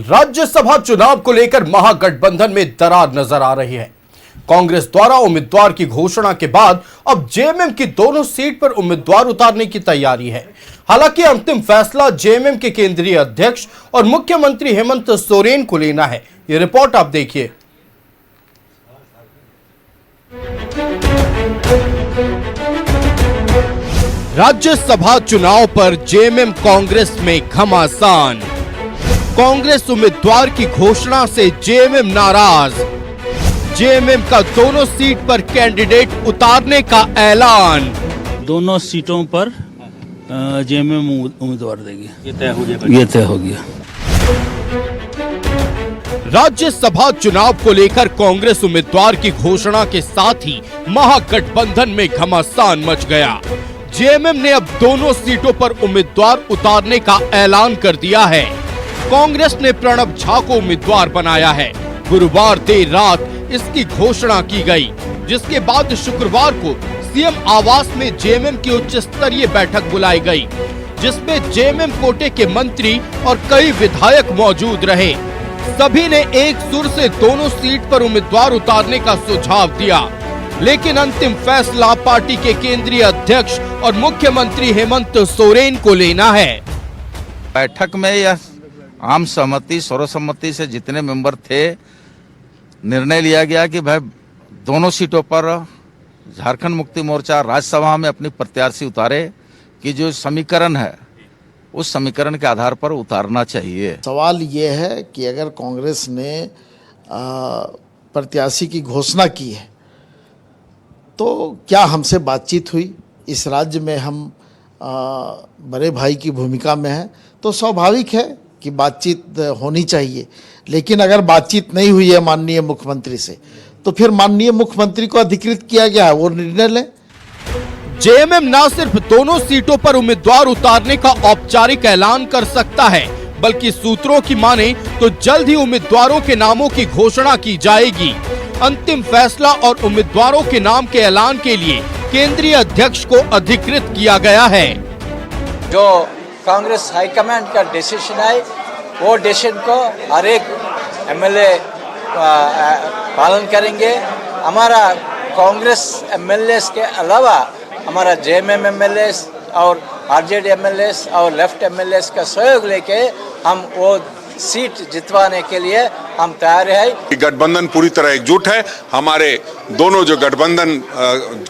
राज्यसभा चुनाव को लेकर महागठबंधन में दरार नजर आ रही है। कांग्रेस द्वारा उम्मीदवार की घोषणा के बाद अब जेएमएम की दोनों सीट पर उम्मीदवार उतारने की तैयारी है। हालांकि अंतिम फैसला जेएमएम के केंद्रीय अध्यक्ष और मुख्यमंत्री हेमंत सोरेन को लेना है। ये रिपोर्ट आप देखिए। राज्यसभा चुनाव पर जेएमएम कांग्रेस में घमासान। कांग्रेस उम्मीदवार की घोषणा से जेएमएम नाराज। जेएमएम का दोनों सीट पर कैंडिडेट उतारने का ऐलान। दोनों सीटों पर जेएमएम उम्मीदवार देगी, ये तय हो गया। राज्यसभा चुनाव को लेकर कांग्रेस उम्मीदवार की घोषणा के साथ ही महागठबंधन में घमासान मच गया। जेएमएम ने अब दोनों सीटों पर उम्मीदवार उतारने का ऐलान कर दिया है। कांग्रेस ने प्रणब झा को उम्मीदवार बनाया है। गुरुवार देर रात इसकी घोषणा की गई, जिसके बाद शुक्रवार को सीएम आवास में जेएमएम की उच्च स्तरीय बैठक बुलाई गई, जिसमें जेएमएम कोटे के मंत्री और कई विधायक मौजूद रहे। सभी ने एक सुर से दोनों सीट पर उम्मीदवार उतारने का सुझाव दिया, लेकिन अंतिम फैसला पार्टी के केंद्रीय अध्यक्ष और मुख्यमंत्री हेमंत सोरेन को लेना है। बैठक में यह आम सहमति सर्वसम्मति से जितने मेंबर थे, निर्णय लिया गया कि भाई दोनों सीटों पर झारखंड मुक्ति मोर्चा राज्यसभा में अपनी प्रत्याशी उतारे, कि जो समीकरण है उस समीकरण के आधार पर उतारना चाहिए। सवाल ये है कि अगर कांग्रेस ने प्रत्याशी की घोषणा की है तो क्या हमसे बातचीत हुई? इस राज्य में हम बड़े भाई की भूमिका में हैं, तो स्वाभाविक है कि बातचीत होनी चाहिए। लेकिन अगर बातचीत नहीं हुई है माननीय मुख्यमंत्री से, तो फिर माननीय मुख्यमंत्री को अधिकृत किया गया है, वो निर्णय लें। जेएमएम न सिर्फ दोनों सीटों पर उम्मीदवार उतारने का औपचारिक ऐलान कर सकता है, बल्कि सूत्रों की माने तो जल्द ही उम्मीदवारों के नामों की घोषणा की जाएगी। अंतिम फैसला और उम्मीदवारों के नाम के ऐलान के लिए केंद्रीय अध्यक्ष को अधिकृत किया गया है। जो कांग्रेस हाईकमांड का डिसीजन है, वो डिसीजन को हर एक एमएलए पालन करेंगे। हमारा कांग्रेस एमएलए के अलावा हमारा जेएमएम एमएलए और आरजेडी एमएलए और लेफ्ट एमएलए का सहयोग लेके हम वो सीट जितवाने के लिए हम तैयार हैं। गठबंधन पूरी तरह एकजुट है। हमारे दोनों जो गठबंधन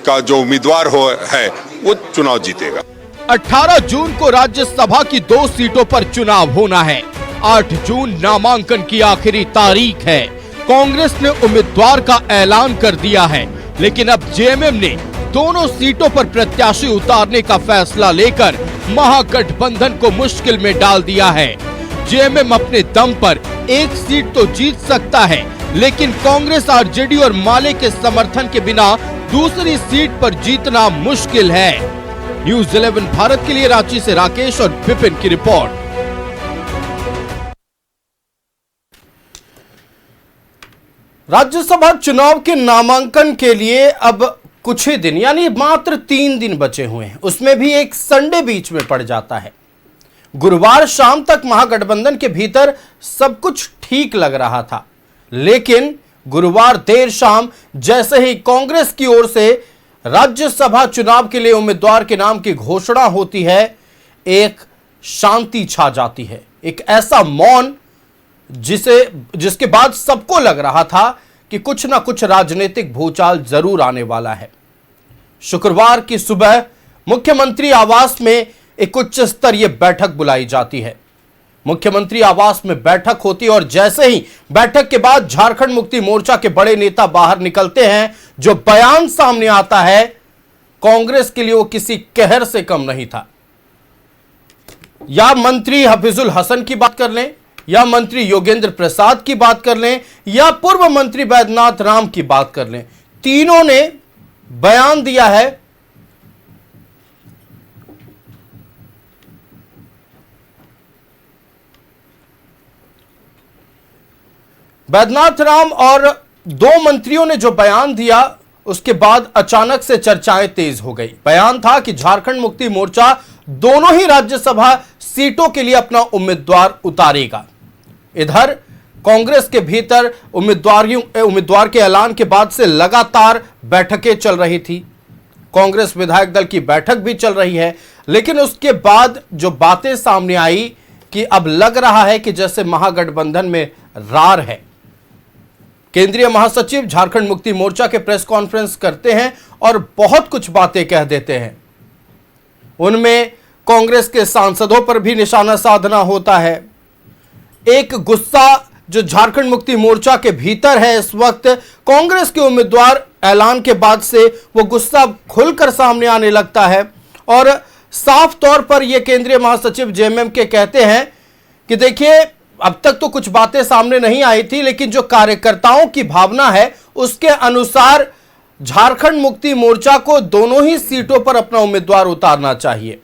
का जो उम्मीदवार है वो चुनाव जीतेगा। 18 जून को राज्यसभा की 2 सीटों पर चुनाव होना है। 8 जून नामांकन की आखिरी तारीख है। कांग्रेस ने उम्मीदवार का ऐलान कर दिया है, लेकिन अब जेएमएम ने दोनों सीटों पर प्रत्याशी उतारने का फैसला लेकर महागठबंधन को मुश्किल में डाल दिया है। जेएमएम अपने दम पर एक सीट तो जीत सकता है, लेकिन कांग्रेस, आरजेडी और माले के समर्थन के बिना दूसरी सीट पर जीतना मुश्किल है। न्यूज़ 11 भारत के लिए रांची से राकेश और विपिन की रिपोर्ट। राज्यसभा चुनाव के नामांकन के लिए अब कुछ ही दिन यानी मात्र 3 दिन बचे हुए हैं, उसमें भी एक संडे बीच में पड़ जाता है। गुरुवार शाम तक महागठबंधन के भीतर सब कुछ ठीक लग रहा था, लेकिन गुरुवार देर शाम जैसे ही कांग्रेस की ओर से राज्यसभा चुनाव के लिए उम्मीदवार के नाम की घोषणा होती है, एक शांति छा जाती है। एक ऐसा मौन जिसके बाद सबको लग रहा था कि कुछ ना कुछ राजनीतिक भूचाल जरूर आने वाला है। शुक्रवार की सुबह मुख्यमंत्री आवास में एक उच्च स्तरीय बैठक बुलाई जाती है। मुख्यमंत्री आवास में बैठक होती है और जैसे ही बैठक के बाद झारखंड मुक्ति मोर्चा के बड़े नेता बाहर निकलते हैं, जो बयान सामने आता है, कांग्रेस के लिए वो किसी कहर से कम नहीं था। या मंत्री हफीजुल हसन की बात कर लें, या मंत्री योगेंद्र प्रसाद की बात कर लें, या पूर्व मंत्री बैद्यनाथ राम की बात कर लें, तीनों ने बयान दिया है। बैद्यनाथ राम और 2 मंत्रियों ने जो बयान दिया, उसके बाद अचानक से चर्चाएं तेज हो गई। बयान था कि झारखंड मुक्ति मोर्चा दोनों ही राज्यसभा सीटों के लिए अपना उम्मीदवार उतारेगा। इधर कांग्रेस के भीतर उम्मीदवार के ऐलान के बाद से लगातार बैठकें चल रही थी। कांग्रेस विधायक दल की बैठक भी चल रही है, लेकिन उसके बाद जो बातें सामने आई कि अब लग रहा है कि जैसे महागठबंधन में रार है। केंद्रीय महासचिव झारखंड मुक्ति मोर्चा के प्रेस कॉन्फ्रेंस करते हैं और बहुत कुछ बातें कह देते हैं। उनमें कांग्रेस के सांसदों पर भी निशाना साधना होता है। एक गुस्सा जो झारखंड मुक्ति मोर्चा के भीतर है इस वक्त, कांग्रेस के उम्मीदवार ऐलान के बाद से वो गुस्सा खुलकर सामने आने लगता है। और साफ तौर पर ये केंद्रीय महासचिव जेएमएम के कहते हैं कि देखिए, अब तक तो कुछ बातें सामने नहीं आई थी, लेकिन जो कार्यकर्ताओं की भावना है उसके अनुसार झारखंड मुक्ति मोर्चा को दोनों ही सीटों पर अपना उम्मीदवार उतारना चाहिए।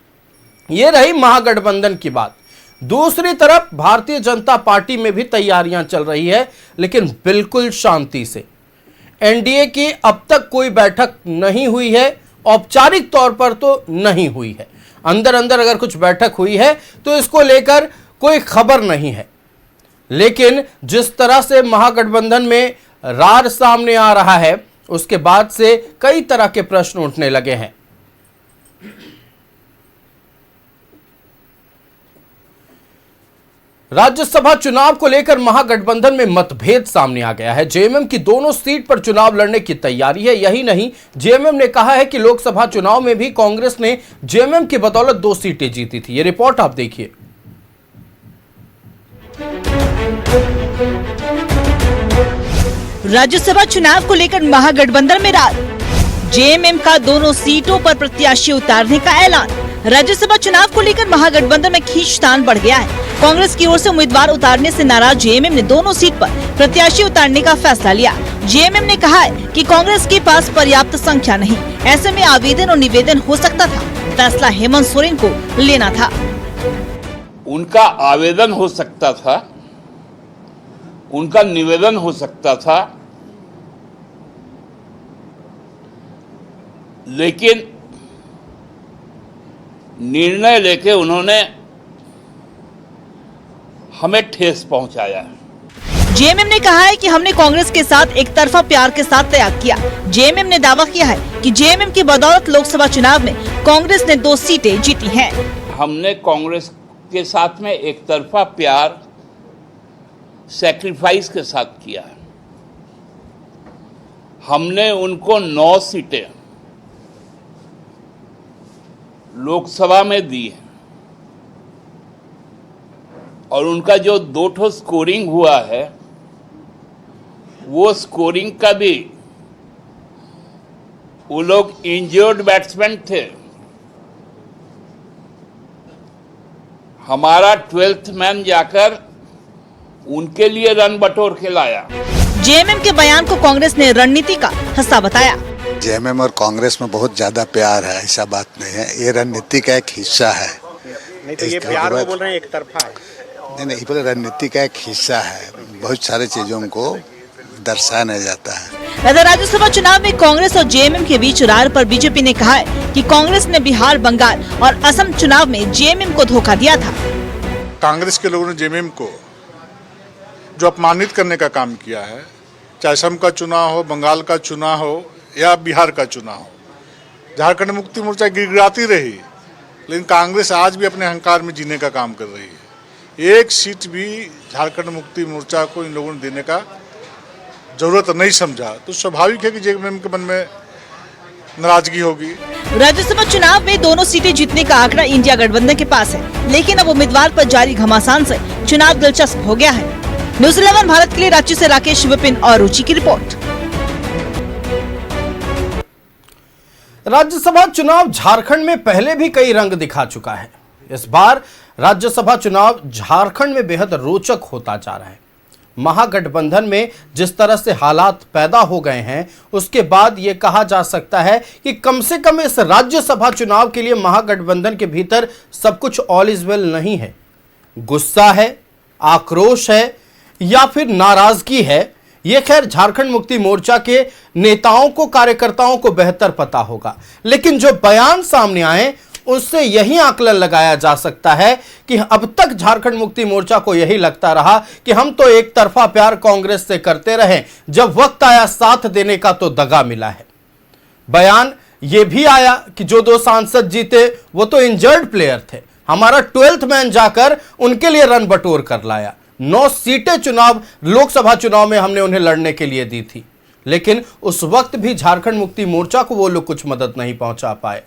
यह रही महागठबंधन की बात। दूसरी तरफ भारतीय जनता पार्टी में भी तैयारियां चल रही है, लेकिन बिल्कुल शांति से। एनडीए की अब तक कोई बैठक नहीं हुई है, औपचारिक तौर पर तो नहीं हुई है। अंदर अंदर अगर कुछ बैठक हुई है तो इसको लेकर कोई खबर नहीं है। लेकिन जिस तरह से महागठबंधन में रार सामने आ रहा है, उसके बाद से कई तरह के प्रश्न उठने लगे हैं। राज्यसभा चुनाव को लेकर महागठबंधन में मतभेद सामने आ गया है। जेएमएम की दोनों सीट पर चुनाव लड़ने की तैयारी है। यही नहीं, जेएमएम ने कहा है कि लोकसभा चुनाव में भी कांग्रेस ने जेएमएम की बदौलत 2 सीटें जीती थी। ये रिपोर्ट आप देखिए। राज्यसभा चुनाव को लेकर महागठबंधन में रार, जेएमएम का दोनों सीटों पर प्रत्याशी उतारने का ऐलान। राज्यसभा चुनाव को लेकर महागठबंधन में खींचतान बढ़ गया है। कांग्रेस की ओर से उम्मीदवार उतारने से नाराज जेएमएम ने दोनों सीट पर प्रत्याशी उतारने का फैसला लिया। जेएमएम ने कहा है कि कांग्रेस के पास पर्याप्त संख्या नहीं, ऐसे में आवेदन और निवेदन हो सकता था। फैसला हेमंत सोरेन को लेना था। उनका आवेदन हो सकता था, उनका निवेदन हो सकता था, लेकिन निर्णय लेके उन्होंने हमें ठेस पहुंचाया है। जेएमएम ने कहा है कि हमने कांग्रेस के साथ एक तरफा प्यार के साथ त्याग किया। जेएमएम ने दावा किया है कि जेएमएम की बदौलत लोकसभा चुनाव में कांग्रेस ने 2 सीटें जीती हैं। हमने कांग्रेस के साथ में एक तरफा प्यार सैक्रिफाइस के साथ किया है। हमने उनको 9 सीटें लोकसभा में दी है और उनका जो 2 स्कोरिंग हुआ है, वो स्कोरिंग का भी वो लोग इंजर्ड बैट्समैन थे। हमारा 12th मैन जाकर उनके लिए रन बटोर के लाया। जेएमएम के बयान को कांग्रेस ने रणनीति का हिस्सा बताया। जेएमएम और कांग्रेस में बहुत ज्यादा प्यार है, ऐसा बात नहीं है। ये रणनीति का एक हिस्सा है। नहीं तो ये प्यार वो बोल रहे हैं एक तरफा है। नहीं, ये रणनीति का एक हिस्सा है। बहुत सारे चीजों को दर्शाया जाता है। इधर राज्यसभा चुनाव में कांग्रेस और जेएमएम के बीच रार पर बीजेपी ने कहा है कि कांग्रेस ने बिहार, बंगाल और असम चुनाव में जेएमएम को धोखा दिया था। कांग्रेस के लोगों ने जेएमएम को जो अपमानित करने का काम किया है, चाहे असम का चुनाव हो, बंगाल का चुनाव हो या बिहार का चुनाव हो, झारखंड मुक्ति मोर्चा गिड़गिड़ाती रही, लेकिन कांग्रेस आज भी अपने अहंकार में जीने का काम कर रही है। एक सीट भी झारखंड मुक्ति मोर्चा को इन लोगों ने देने का जरूरत नहीं समझा, तो स्वाभाविक है कि जेएमएम के मन में नाराजगी होगी। राज्यसभा चुनाव में दोनों सीटें जीतने का आंकड़ा इंडिया गठबंधन के पास है, लेकिन अब उम्मीदवार पर जारी घमासान से चुनाव दिलचस्प हो गया है। न्यूज़ 11 भारत के लिए रांची से राकेश, विपिन और रुचि की रिपोर्ट। राज्यसभा चुनाव झारखंड में पहले भी कई रंग दिखा चुका है। इस बार राज्यसभा चुनाव झारखंड में बेहद रोचक होता जा रहा है। महागठबंधन में जिस तरह से हालात पैदा हो गए हैं, उसके बाद यह कहा जा सकता है कि कम से कम इस राज्यसभा चुनाव के लिए महागठबंधन के भीतर सब कुछ ऑल इज वेल नहीं है। गुस्सा है, आक्रोश है या फिर नाराजगी है, यह खैर झारखंड मुक्ति मोर्चा के नेताओं को, कार्यकर्ताओं को बेहतर पता होगा। लेकिन जो बयान सामने आए उससे यही आकलन लगाया जा सकता है कि अब तक झारखंड मुक्ति मोर्चा को यही लगता रहा कि हम तो एक तरफा प्यार कांग्रेस से करते रहे, जब वक्त आया साथ देने का तो दगा मिला है। बयान यह भी आया कि जो 2 सांसद जीते वो तो इंजर्ड प्लेयर थे, हमारा 12th मैन जाकर उनके लिए रन बटोर कर लाया। 9 सीटें लोकसभा चुनाव में हमने उन्हें लड़ने के लिए दी थी, लेकिन उस वक्त भी झारखंड मुक्ति मोर्चा को वो लोग कुछ मदद नहीं पहुंचा पाए।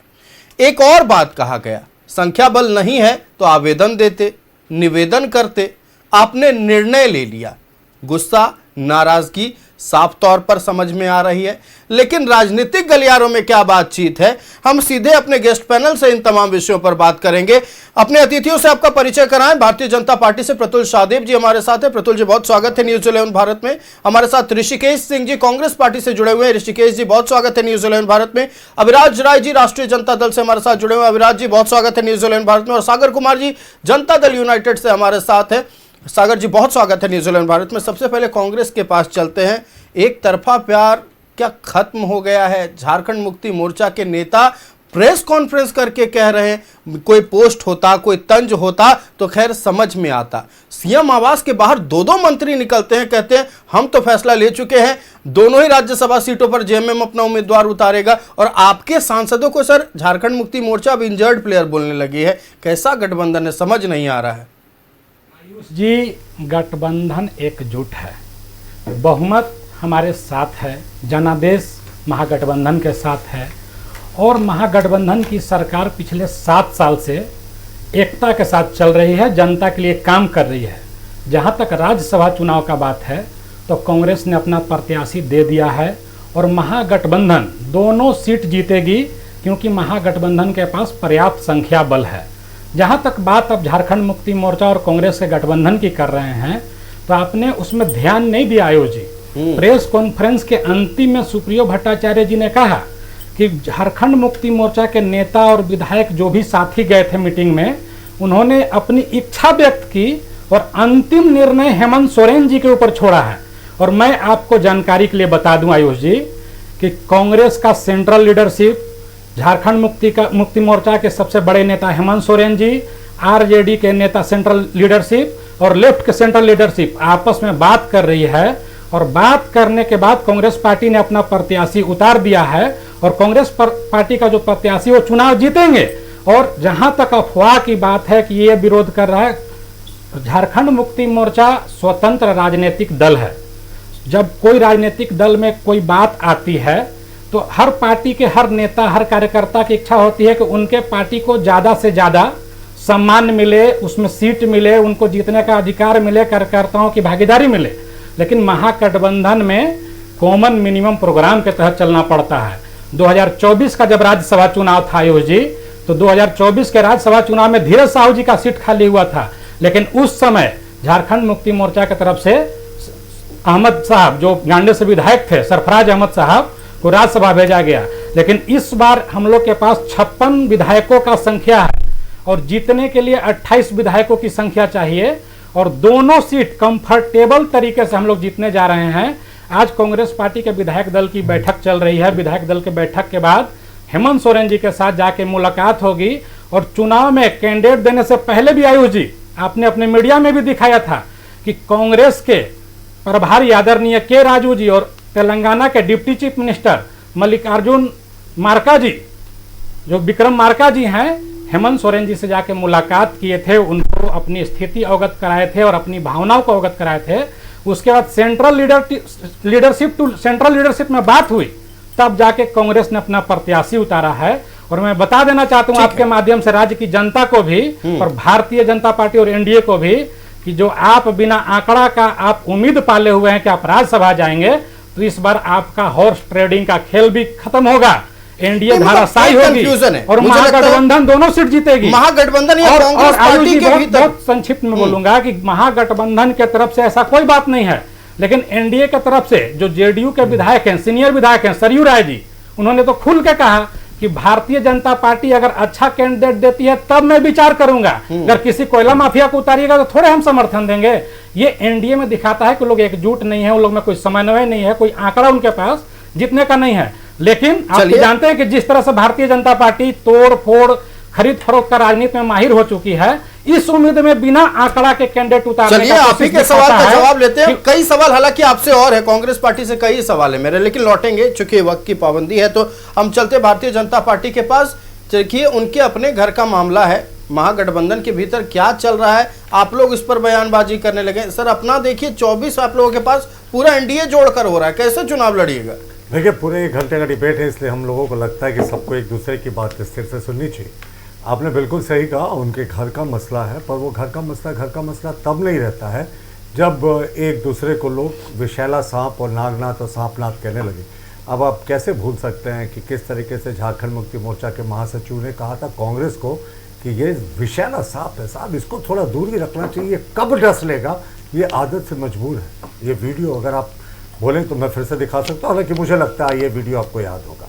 एक और बात कहा गया, संख्या बल नहीं है तो आवेदन देते, निवेदन करते, आपने निर्णय ले लिया। गुस्सा, नाराजगी साफ तौर पर समझ में आ रही है, लेकिन राजनीतिक गलियारों में क्या बातचीत है, हम सीधे अपने गेस्ट पैनल से इन तमाम विषयों पर बात करेंगे। अपने अतिथियों से आपका परिचय कराएं। भारतीय जनता पार्टी से प्रतुल शाहदेव जी हमारे साथ है। प्रतुल जी, बहुत स्वागत है न्यूज़ 11 भारत में। हमारे साथ ऋषिकेश सिंह जी कांग्रेस पार्टी से जुड़े हुए हैं। ऋषिकेश जी, बहुत स्वागत है न्यूज़ 11 भारत में। अविराज राय जी राष्ट्रीय जनता दल से हमारे साथ जुड़े हुए हैं। अविराज जी, बहुत स्वागत है न्यूज़ 11 भारत में। और सागर कुमार जी जनता दल यूनाइटेड से हमारे साथ है। सागर जी, बहुत स्वागत है न्यूज़ 11 भारत में। सबसे पहले कांग्रेस के पास चलते हैं। एक तरफा प्यार क्या खत्म हो गया है? झारखंड मुक्ति मोर्चा के नेता प्रेस कॉन्फ्रेंस करके कह रहे हैं, कोई पोस्ट होता, कोई तंज होता तो खैर समझ में आता। सीएम आवास के बाहर 2 मंत्री निकलते हैं, कहते हैं हम तो फैसला ले चुके हैं, दोनों ही राज्यसभा सीटों पर जेएमएम अपना उम्मीदवार उतारेगा। और आपके सांसदों को सर झारखंड मुक्ति मोर्चा अब इंजर्ड प्लेयर बोलने लगी है। कैसा गठबंधन है, समझ नहीं आ रहा है। जी, गठबंधन एकजुट है, बहुमत हमारे साथ है, जनादेश महागठबंधन के साथ है और महागठबंधन की सरकार पिछले 7 साल से एकता के साथ चल रही है, जनता के लिए काम कर रही है। जहां तक राज्यसभा चुनाव का बात है तो कांग्रेस ने अपना प्रत्याशी दे दिया है और महागठबंधन दोनों सीट जीतेगी, क्योंकि महागठबंधन के पास पर्याप्त संख्या बल है। जहां तक बात अब झारखंड मुक्ति मोर्चा और कांग्रेस के गठबंधन की कर रहे हैं, तो आपने उसमें ध्यान नहीं दिया आयोग जी। प्रेस कॉन्फ्रेंस के अंतिम में सुप्रियो भट्टाचार्य जी ने कहा कि झारखंड मुक्ति मोर्चा के नेता और विधायक जो भी साथी गए थे मीटिंग में, उन्होंने अपनी इच्छा व्यक्त की और अंतिम निर्णय हेमंत सोरेन जी के ऊपर छोड़ा है। और मैं आपको जानकारी के लिए बता दूं आयुष जी कि कांग्रेस का सेंट्रल लीडरशिप, झारखंड मुक्ति मोर्चा के सबसे बड़े नेता हेमंत सोरेन जी, आरजेडी के नेता सेंट्रल लीडरशिप और लेफ्ट के सेंट्रल लीडरशिप आपस में बात कर रही है। और बात करने के बाद कांग्रेस पार्टी ने अपना प्रत्याशी उतार दिया है और कांग्रेस पार्टी का जो प्रत्याशी वो चुनाव जीतेंगे। और जहां तक अफवाह की बात है कि ये विरोध कर रहा है, झारखंड मुक्ति मोर्चा स्वतंत्र राजनीतिक दल है। जब कोई राजनीतिक दल में कोई बात आती है तो हर पार्टी के हर नेता, हर कार्यकर्ता की इच्छा होती है कि उनके पार्टी को ज़्यादा से ज़्यादा सम्मान मिले, उसमें सीट मिले, उनको जीतने का अधिकार मिले, कार्यकर्ताओं की भागीदारी मिले। लेकिन महागठबंधन में कॉमन मिनिमम प्रोग्राम के तहत चलना पड़ता है। 2024 का जब राज्यसभा चुनाव था आयुष जी, तो 2024 के राज्यसभा चुनाव में धीरज साहू जी का सीट खाली हुआ था, लेकिन उस समय झारखंड मुक्ति मोर्चा की तरफ से अहमद साहब, जो गांडे से विधायक थे, सरफराज अहमद साहब को राज्यसभा भेजा गया। लेकिन इस बार हम लोग के पास 56 विधायकों का संख्या है और जीतने के लिए 28 विधायकों की संख्या चाहिए और दोनों सीट कंफर्टेबल तरीके से हम लोग जीतने जा रहे हैं। आज कांग्रेस पार्टी के विधायक दल की बैठक चल रही है। विधायक दल के बैठक के बाद हेमंत सोरेन जी के साथ जाके मुलाकात होगी और चुनाव में कैंडिडेट देने से पहले भी आयुष जी, आपने अपने मीडिया में भी दिखाया था कि कांग्रेस के प्रभारी आदरणीय के राजू जी और तेलंगाना के डिप्टी चीफ मिनिस्टर मल्लिकार्जुन मारका जी, जो विक्रम मारका जी हैं, हेमंत सोरेन जी से जाके मुलाकात किए थे, उनको अपनी स्थिति अवगत कराए थे और अपनी भावनाओं को अवगत कराए थे। उसके बाद सेंट्रल लीडरशिप में बात हुई, तब जाके कांग्रेस ने अपना प्रत्याशी उतारा है। और मैं बता देना चाहता हूं आपके माध्यम से राज्य की जनता को भी और भारतीय जनता पार्टी और एनडीए को भी कि जो आप बिना आंकड़ा का आप उम्मीद पाले हुए हैं कि आप राज्यसभा जाएंगे, तो इस बार आपका हॉर्स ट्रेडिंग का खेल भी खत्म होगा। एनडीए धाराशायी होगी और महागठबंधन दोनों सीट जीतेगी। महागठबंधन या कांग्रेस पार्टी के भीतर, बहुत संक्षिप्त में बोलूंगा कि महागठबंधन के तरफ से ऐसा कोई बात नहीं है, लेकिन एनडीए के तरफ से जो जेडीयू के विधायक हैं, सीनियर विधायक हैं, सरयू राय जी, उन्होंने तो खुल के कहा कि भारतीय जनता पार्टी अगर अच्छा कैंडिडेट देती है तब मैं विचार करूंगा, अगर किसी कोयला माफिया को उतारिएगा तो थोड़े हम समर्थन देंगे। ये एनडीए में दिखाता है कि लोग एकजुट नहीं है, उन लोग में कोई समन्वय नहीं है, कोई आंकड़ा उनके पास जीतने का नहीं है। लेकिन आप जानते हैं कि जिस तरह से भारतीय जनता पार्टी तोड़ फोड़ खरीद फरोख्त का राजनीति में माहिर हो चुकी है, इस उम्मीद में बिना आंकड़ा के कैंडिडेट उतारने चलिए आप ही के सवाल का जवाब लेते हैं। कई सवाल हालांकि आपसे और है, कांग्रेस पार्टी से कई सवाल है मेरे, लेकिन लौटेंगे चूंकि वक्त की पाबंदी है। तो हम चलते भारतीय जनता पार्टी के पास। देखिए उनके अपने घर का मामला है, महागठबंधन के भीतर क्या चल रहा है, आप लोग इस पर बयानबाजी करने लगे। सर अपना देखिए, 24 आप लोगों के पास पूरा एनडीए जोड़कर हो रहा है, कैसे चुनाव लड़िएगा? देखिए पूरे 1 घंटे का डिबेट है, इसलिए हम लोगों को लगता है कि सबको एक दूसरे की बात स्थिर से सुननी चाहिए। आपने बिल्कुल सही कहा, उनके घर का मसला है, पर वो घर का मसला तब नहीं रहता है जब एक दूसरे को लोग विशैला सांप और नागनाथ और सांपनाथ कहने लगे। अब आप कैसे भूल सकते हैं कि किस तरीके से झारखंड मुक्ति मोर्चा के महासचिव ने कहा था कांग्रेस को कि ये विशैला सांप है साहब, इसको थोड़ा दूर भी रखना चाहिए, कब डस लेगा, ये आदत से मजबूर है। ये वीडियो अगर आप बोलें तो मैं फिर से दिखा सकता हूँ, हालांकि मुझे लगता है ये वीडियो आपको याद होगा।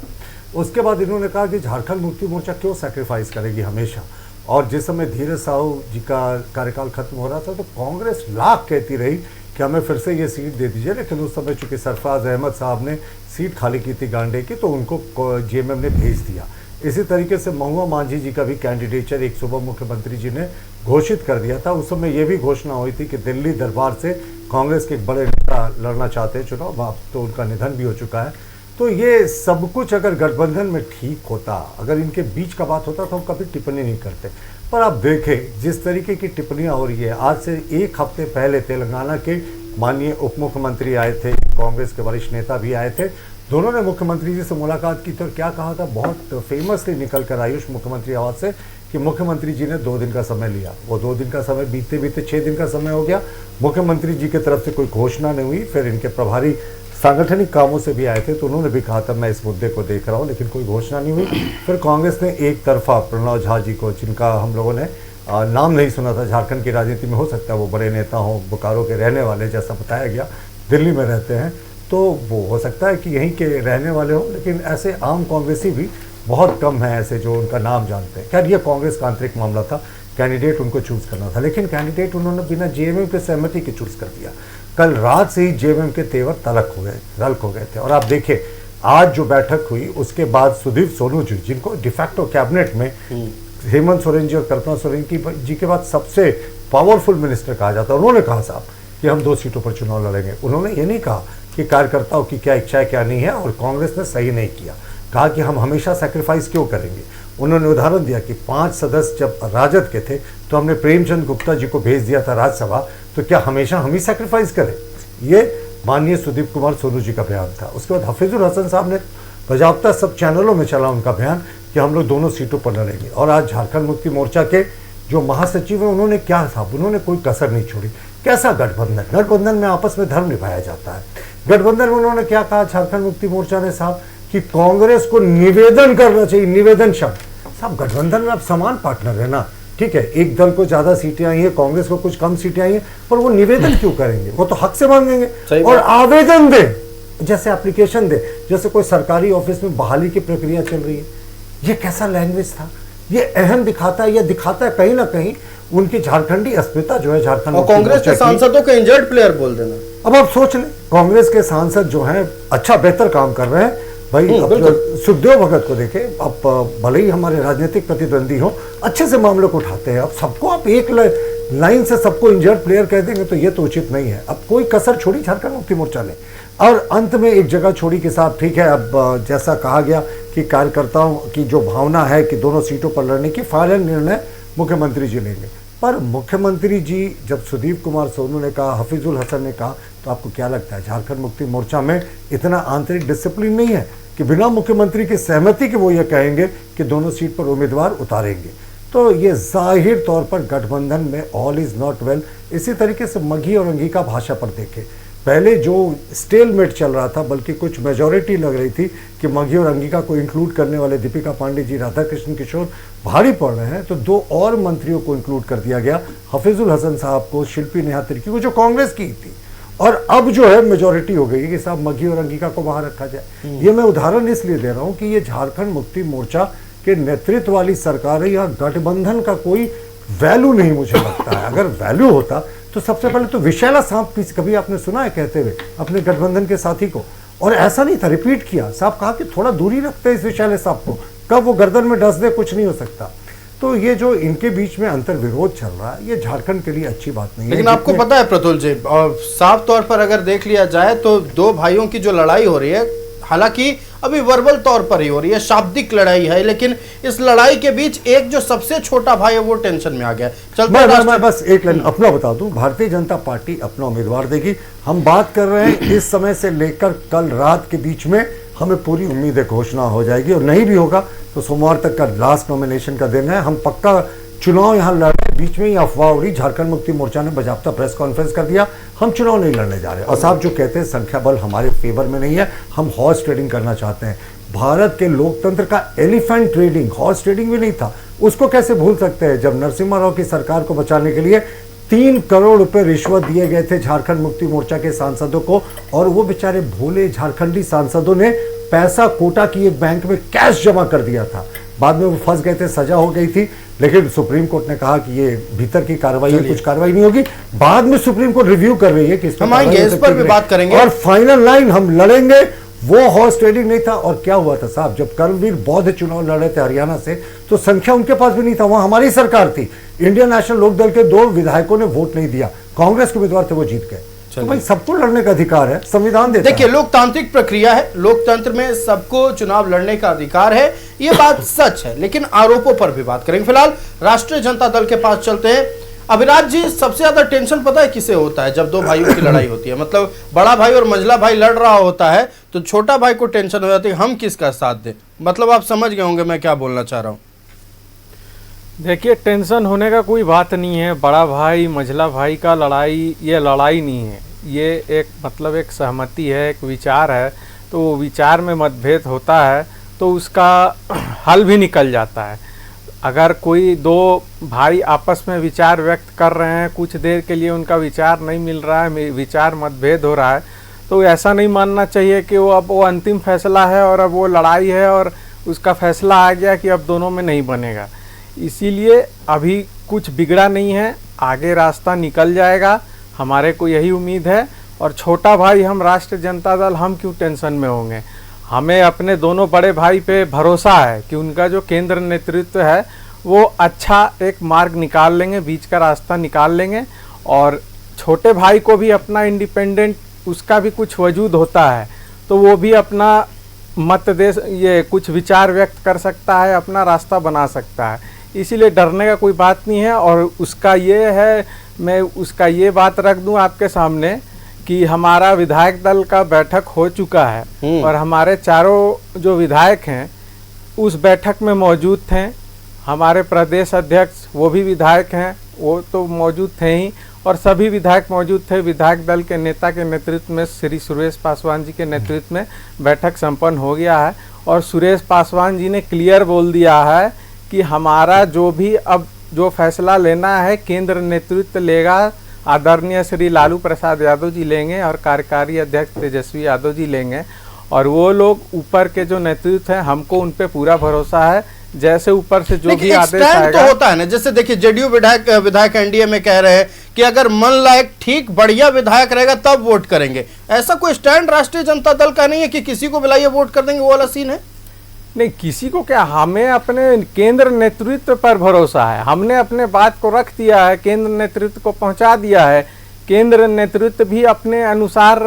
उसके बाद इन्होंने कहा कि झारखंड मुक्ति मोर्चा क्यों सैक्रिफाइस करेगी हमेशा, और जिस समय धीरज साहू जी का कार्यकाल खत्म हो रहा था तो कांग्रेस लाख कहती रही कि हमें फिर से ये सीट दे दीजिए, लेकिन उस समय चूंकि सरफराज अहमद साहब ने सीट खाली की थी गांडे की, तो उनको जेएमएम ने भेज दिया। इसी तरीके से महुआ मांझी जी का भी कैंडिडेचर एक सुबह मुख्यमंत्री जी ने घोषित कर दिया था। उस समय ये भी घोषणा हुई थी कि दिल्ली दरबार से कांग्रेस के एक बड़े नेता लड़ना चाहते हैं चुनाव, अब तो उनका निधन भी हो चुका है। तो ये सब कुछ अगर गठबंधन में ठीक होता, अगर इनके बीच का बात होता तो हम कभी टिप्पणी नहीं करते। पर आप देखें जिस तरीके की टिप्पणियां हो रही है, आज से 1 हफ्ते पहले तेलंगाना के माननीय उप मुख्यमंत्री आए थे, कांग्रेस के वरिष्ठ नेता भी आए थे, दोनों ने मुख्यमंत्री जी से मुलाकात की। तो क्या कहा था, बहुत फेमसली निकल कर आयुष मुख्यमंत्री आवास से कि मुख्यमंत्री जी ने 2 दिन का समय लिया। वो 2 दिन का समय बीतते बीतते 6 दिन का समय हो गया, मुख्यमंत्री जी की तरफ से कोई घोषणा नहीं हुई। फिर इनके प्रभारी सांगठनिक कामों से भी आए थे, तो उन्होंने भी कहा था मैं इस मुद्दे को देख रहा हूँ, लेकिन कोई घोषणा नहीं हुई। फिर कांग्रेस ने एक तरफा प्रणव झा जी को, जिनका हम लोगों ने नाम नहीं सुना था, झारखंड की राजनीति में हो सकता है वो बड़े नेता हों, बोकारो के रहने वाले जैसा बताया गया, दिल्ली में रहते हैं, तो वो हो सकता है कि यहीं के रहने वाले हों, लेकिन ऐसे आम कांग्रेसी भी बहुत कम हैं ऐसे जो उनका नाम जानते हैं। खैर ये कांग्रेस का आंतरिक मामला था, कैंडिडेट उनको चूज़ करना था, लेकिन कैंडिडेट उन्होंने बिना जेएमएम के सहमति के चूज़ कर दिया। कल रात से ही जेएमएम के तेवर रल्क हो गए थे। और आप देखिए आज जो बैठक हुई उसके बाद सुदीप सोनू जी, जिनको डिफैक्टो कैबिनेट में हेमंत सोरेन जी और कल्पना सोरेन जी के बाद सबसे पावरफुल मिनिस्टर कहा जाता है, उन्होंने कहा साहब कि हम 2 सीटों पर चुनाव लड़ेंगे। उन्होंने ये नहीं कहा कि कार्यकर्ताओं की क्या इच्छा है क्या नहीं है, और कांग्रेस ने सही नहीं किया, कहा कि हम हमेशा सैक्रिफाइस क्यों करेंगे। उन्होंने उदाहरण दिया कि 5 सदस्य जब राजद के थे तो हमने प्रेमचंद गुप्ता जी को भेज दिया था राज्यसभा, तो क्या हमेशा हम ही सैक्रिफाइस करें। ये माननीय सुदीप कुमार सोनू जी का बयान था। उसके बाद हफीजुल हसन साहब ने बजाबता सब चैनलों में चला उनका बयान कि हम लोग दोनों सीटों पर लड़ेंगे। और आज झारखंड मुक्ति मोर्चा के जो महासचिव हैं उन्होंने क्या साहब, उन्होंने कोई कसर नहीं छोड़ी। कैसा गठबंधन, गठबंधन में आपस में धर्म निभाया जाता है। गठबंधन में उन्होंने क्या कहा झारखंड मुक्ति मोर्चा ने साहब कि कांग्रेस को निवेदन करना चाहिए, निवेदन शब्द। साहब गठबंधन में आप समान पार्टनर है ना, ठीक है, एक दल को ज्यादा सीटें आई हैं, कांग्रेस को कुछ कम सीटें आई हैं, पर वो निवेदन क्यों करेंगे, वो तो हक से मांगेंगे और आवेदन दे, जैसे एप्लीकेशन दे, जैसे कोई सरकारी ऑफिस में बहाली की प्रक्रिया चल रही है। ये कैसा लैंग्वेज था, ये अहम दिखाता है, ये दिखाता है कहीं ना कहीं उनकी झारखंडी अस्मिता जो है झारखंड। और कांग्रेस के सांसदों को इंजर्ड प्लेयर बोल देना। अब आप सोच लें, कांग्रेस के सांसद जो हैं अच्छा बेहतर काम कर रहे हैं भाई। सुखदेव भगत को देखें, अब भले ही हमारे राजनीतिक प्रतिद्वंदी हो, अच्छे से मामलों को उठाते हैं। अब सबको आप एक लाइन से सबको इंजर्ड प्लेयर कह देंगे तो ये तो उचित नहीं है। अब कोई कसर छोड़ी झारखंड मुक्ति मोर्चा ने, और अंत में एक जगह छोड़ी के साथ, ठीक है, अब जैसा कहा गया कि कार्यकर्ताओं की जो भावना है कि दोनों सीटों पर लड़ने की, फाइनल निर्णय मुख्यमंत्री जी लेंगे। पर मुख्यमंत्री जी जब सुदीप कुमार सोनू ने कहा, हफीजुल हसन ने कहा, तो आपको क्या लगता है झारखंड मुक्ति मोर्चा में इतना आंतरिक डिसिप्लिन नहीं है कि बिना मुख्यमंत्री की सहमति के वो ये कहेंगे कि दोनों सीट पर उम्मीदवार उतारेंगे। तो ये जाहिर तौर पर गठबंधन में ऑल इज नॉट वेल। इसी तरीके से मघी और अंगिका भाषा पर देखें, पहले जो स्टेलमेट चल रहा था, बल्कि कुछ मेजॉरिटी लग रही थी कि मघी और अंगिका को इंक्लूड करने वाले दीपिका पांडे जी, राधाकृष्ण किशोर भारी पड़ रहे हैं, तो 2 और मंत्रियों को इंक्लूड कर दिया गया, हफीजुल हसन साहब को, शिल्पी नेहा तिर्की को, जो कांग्रेस की थी। और अब जो है मेजॉरिटी हो गई कि साहब मघी और अंगिका को वहां रखा जाए। ये मैं उदाहरण इसलिए दे रहा हूं कि ये झारखंड मुक्ति मोर्चा के नेतृत्व वाली सरकार है, या गठबंधन का कोई वैल्यू नहीं मुझे लगता है। अगर वैल्यू होता तो सबसे पहले तो विशैला सांप कभी आपने सुना है कहते हुए अपने गठबंधन के साथी को, और ऐसा नहीं था, रिपीट किया, साहब कहा कि थोड़ा दूरी रखते हैं इस विशैले सांप को, कब वो गर्दन में डस दे कुछ नहीं हो सकता। तो ये जो इनके बीच में अंतर विरोध चल रहा है, ये झारखंड के लिए अच्छी बात नहीं है। लेकिन आपको पता है प्रतुल जी, साफ तौर पर अगर देख लिया जाए तो दो भाइयों की जो लड़ाई हो रही है, हालांकि अभी वर्बल तौर पर ही हो रही है, शाब्दिक लड़ाई है, लेकिन इस लड़ाई के बीच एक जो सबसे छोटा भाई है वो टेंशन में आ गया। मैं बस एक लाइन अपना बता दूं, भारतीय जनता पार्टी अपना उम्मीदवार देगी। हम बात कर रहे हैं इस समय से लेकर कल रात के बीच में हमें पूरी उम्मीद है घोषणा हो जाएगी, और नहीं भी होगा तो सोमवार तक का लास्ट नॉमिनेशन का दिन है। हम पक्का चुनाव यहाँ लड़ रहे, बीच में ही अफवाह उड़ी, झारखंड मुक्ति मोर्चा ने बाकायदा प्रेस कॉन्फ्रेंस कर दिया, हम चुनाव नहीं लड़ने जा रहे। और साहब जो कहते हैं संख्या बल हमारे फेवर में नहीं है, हम हॉर्स ट्रेडिंग करना चाहते हैं। भारत के लोकतंत्र का एलिफेंट ट्रेडिंग, हॉर्स ट्रेडिंग भी नहीं था, उसको कैसे भूल सकते हैं जब नरसिम्हा राव की सरकार को बचाने के लिए 3 करोड़ रुपए रिश्वत दिए गए थे झारखंड मुक्ति मोर्चा के सांसदों को, और वो बेचारे भोले झारखंडी सांसदों ने पैसा कोटा की एक बैंक में कैश जमा कर दिया था। बाद में वो फंस गए थे, सजा हो गई थी, लेकिन सुप्रीम कोर्ट ने कहा कि ये भीतर की कार्रवाई है, कुछ कार्रवाई नहीं होगी। बाद में सुप्रीम कोर्ट रिव्यू कर रही है कि हम आएंगे, इस पर भी बात करेंगे। और फाइनल लाइन हम लड़ेंगे, वो हॉर्स ट्रेडिंग नहीं था। और क्या हुआ था साहब, जब कर्मवीर बौद्ध चुनाव लड़ रहे थे हरियाणा से, तो संख्या उनके पास भी नहीं था, वहां हमारी सरकार थी। इंडियन नेशनल लोकदल के 2 विधायकों ने वोट नहीं दिया, कांग्रेस के उम्मीदवार थे, वो जीत गए। तो भाई सबको लड़ने का अधिकार है, संविधान देता है। देखिए, लोकतांत्रिक प्रक्रिया है, लोकतंत्र में सबको चुनाव लड़ने का अधिकार है, ये बात सच है, लेकिन आरोपों पर भी बात करेंगे। फिलहाल राष्ट्रीय जनता दल के पास चलते हैं। अभिराज जी, सबसे ज्यादा टेंशन पता है किसे होता है जब दो भाइयों की लड़ाई होती है? मतलब बड़ा भाई और मंझला भाई लड़ रहा होता है तो छोटा भाई को टेंशन हो जाती है, हम किसका साथ दें। मतलब आप समझ गए होंगे मैं क्या बोलना चाह रहा हूँ। देखिए, टेंशन होने का कोई बात नहीं है। बड़ा भाई मंझला भाई का लड़ाई, ये लड़ाई नहीं है, ये एक मतलब एक सहमति है, एक विचार है। तो विचार में मतभेद होता है तो उसका हल भी निकल जाता है। अगर कोई 2 भाई आपस में विचार व्यक्त कर रहे हैं, कुछ देर के लिए उनका विचार नहीं मिल रहा है, विचार मतभेद हो रहा है, तो ऐसा नहीं मानना चाहिए कि वो अंतिम फैसला है और अब वो लड़ाई है और उसका फैसला आ गया कि अब दोनों में नहीं बनेगा। इसीलिए अभी कुछ बिगड़ा नहीं है, आगे रास्ता निकल जाएगा, हमारे को यही उम्मीद है। और छोटा भाई हम राष्ट्रीय जनता दल, हम क्यों टेंशन में होंगे? हमें अपने दोनों बड़े भाई पे भरोसा है कि उनका जो केंद्र नेतृत्व है वो अच्छा एक मार्ग निकाल लेंगे, बीच का रास्ता निकाल लेंगे। और छोटे भाई को भी अपना इंडिपेंडेंट, उसका भी कुछ वजूद होता है, तो वो भी अपना मत दे, ये कुछ विचार व्यक्त कर सकता है, अपना रास्ता बना सकता है। इसीलिए डरने का कोई बात नहीं है। और उसका ये है, मैं उसका ये बात रख दूं आपके सामने कि हमारा विधायक दल का बैठक हो चुका है और हमारे चारों जो विधायक हैं उस बैठक में मौजूद थे। हमारे प्रदेश अध्यक्ष वो भी विधायक हैं, वो तो मौजूद थे ही, और सभी विधायक मौजूद थे। विधायक दल के नेता के नेतृत्व में, श्री सुरेश पासवान जी के नेतृत्व में बैठक संपन्न हो गया है। और सुरेश पासवान जी ने क्लियर बोल दिया है कि हमारा जो भी अब जो फैसला लेना है केंद्र नेतृत्व लेगा, आदरणीय श्री लालू प्रसाद यादव जी लेंगे और कार्यकारी अध्यक्ष तेजस्वी यादव जी लेंगे। और वो लोग ऊपर के जो नेतृत्व है, हमको उन पे पूरा भरोसा है, जैसे ऊपर से जो भी आदेश आएगा। तो होता है ना, जैसे देखिए जेडीयू विधायक एनडीए में कह रहे हैं कि अगर मन लायक ठीक बढ़िया विधायक रहेगा तब वोट करेंगे। ऐसा कोई स्टैंड राष्ट्रीय जनता दल का नहीं है कि किसी को बुलाइए वोट कर देंगे, वो वाला सीन है नहीं। किसी को क्या, हमें अपने केंद्र नेतृत्व पर भरोसा है। हमने अपने बात को रख दिया है, केंद्र नेतृत्व को पहुंचा दिया है। केंद्र नेतृत्व भी अपने अनुसार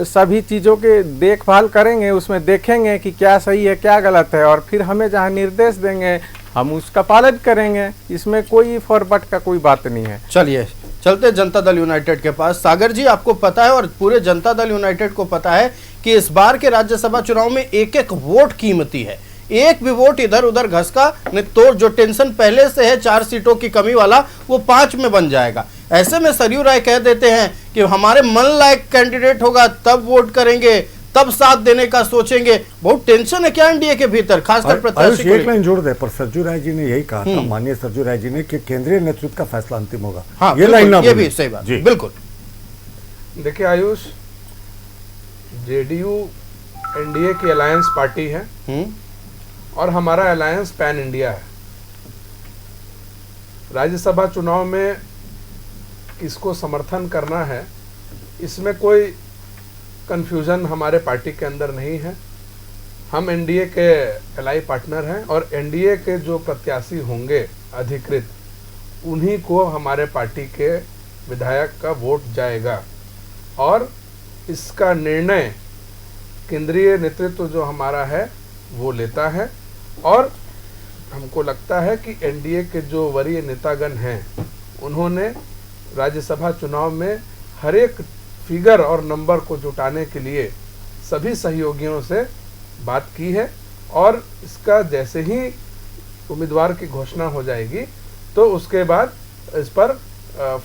सभी चीज़ों के देखभाल करेंगे, उसमें देखेंगे कि क्या सही है क्या गलत है, और फिर हमें जहां निर्देश देंगे हम उसका पालन करेंगे। इसमें कोई फॉरवर्ड का कोई बात नहीं है। चलिए चलते जनता दल यूनाइटेड के पास। सागर जी, आपको पता है और पूरे जनता दल यूनाइटेड को पता है कि इस बार के राज्यसभा चुनाव में एक एक वोट कीमती है। एक भी वोट इधर उधर घसका नहीं तो जो टेंशन पहले से है 4 सीटों की कमी वाला, वो 5 में बन जाएगा। ऐसे में सरयू राय कह देते हैं कि हमारे मन लायक कैंडिडेट होगा तब वोट करेंगे, तब साथ देने का सोचेंगे। बहुत टेंशन है क्या एनडीए के भीतर, खासकर प्रत्याशी को? एक लाइन जोड़ दे, पर सरजू राय जी ने यही कहा था, माननीय सरजू राय जी ने, कि केंद्रीय नेतृत्व का फैसला अंतिम होगा। हाँ, ये लाइन ये भी सही बात, बिल्कुल। देखिए आयुष, जेडीयू एनडीए की अलायंस पार्टी है और हमारा अलायंस पैन इंडिया है। राज्यसभा चुनाव में किसको समर्थन करना है, इसमें कोई कंफ्यूजन हमारे पार्टी के अंदर नहीं है। हम एनडीए के एलाई पार्टनर हैं और एनडीए के जो प्रत्याशी होंगे अधिकृत, उन्हीं को हमारे पार्टी के विधायक का वोट जाएगा और इसका निर्णय केंद्रीय नेतृत्व जो हमारा है वो लेता है। और हमको लगता है कि एनडीए के जो वरीय नेतागण हैं उन्होंने राज्यसभा चुनाव में हर एक फिगर और नंबर को जुटाने के लिए सभी सहयोगियों से बात की है और इसका जैसे ही उम्मीदवार की घोषणा हो जाएगी तो उसके बाद इस पर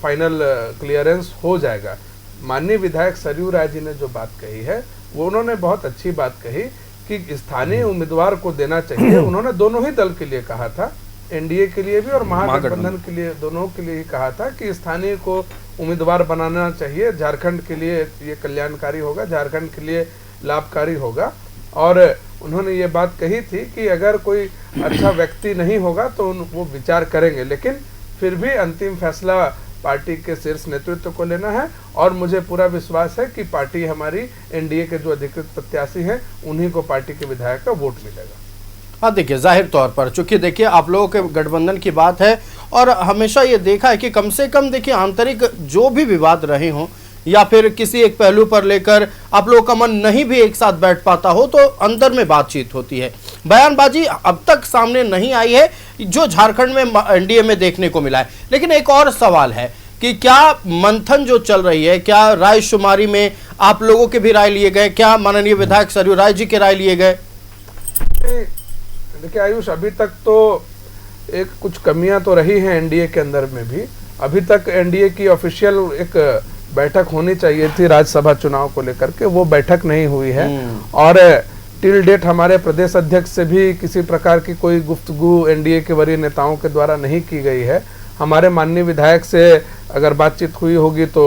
फाइनल क्लियरेंस हो जाएगा। माननीय विधायक सरयू राय जी ने जो बात कही है वो उन्होंने बहुत अच्छी बात कही कि स्थानीय उम्मीदवार को देना चाहिए। उन्होंने दोनों ही दल के लिए कहा था, एनडीए के लिए भी और महागठबंधन के लिए, दोनों के लिए ही कहा था कि स्थानीय को उम्मीदवार बनाना चाहिए। झारखंड के लिए ये कल्याणकारी होगा, झारखंड के लिए लाभकारी होगा। और उन्होंने ये बात कही थी कि अगर कोई अच्छा व्यक्ति नहीं होगा तो वो विचार करेंगे, लेकिन फिर भी अंतिम फैसला पार्टी के शीर्ष नेतृत्व को लेना है। और मुझे पूरा विश्वास है कि पार्टी हमारी एनडीए के जो अधिकृत प्रत्याशी हैं उन्हीं को पार्टी के विधायक का वोट मिलेगा। हाँ, देखिए जाहिर तौर पर चूंकि देखिए आप लोगों के गठबंधन की बात है और हमेशा ये देखा है कि कम से कम देखिए आंतरिक जो भी विवाद रहे हों या फिर किसी एक पहलू पर लेकर आप लोगों का मन नहीं भी एक साथ बैठ पाता हो तो अंदर में बातचीत होती है। बयानबाजी अब तक सामने नहीं आई है जो झारखंड में एनडीए में देखने को मिला है। लेकिन एक और सवाल है कि क्या मंथन जो चल रही है, क्या राय शुमारी में आप लोगों के भी राय लिए गए, क्या माननीय विधायक सरयू राय जी के राय लिए गए? देखिए आयुष, अभी तक तो एक कुछ कमियां तो रही हैं एनडीए के अंदर में भी। अभी तक एनडीए की ऑफिशियल एक बैठक होनी चाहिए थी राज्यसभा चुनाव को लेकर के, वो बैठक नहीं हुई है। और टिल डेट हमारे प्रदेश अध्यक्ष से भी किसी प्रकार की कोई गुफ्तगू एनडीए के वरीय नेताओं के द्वारा नहीं की गई है। हमारे माननीय विधायक से अगर बातचीत हुई होगी तो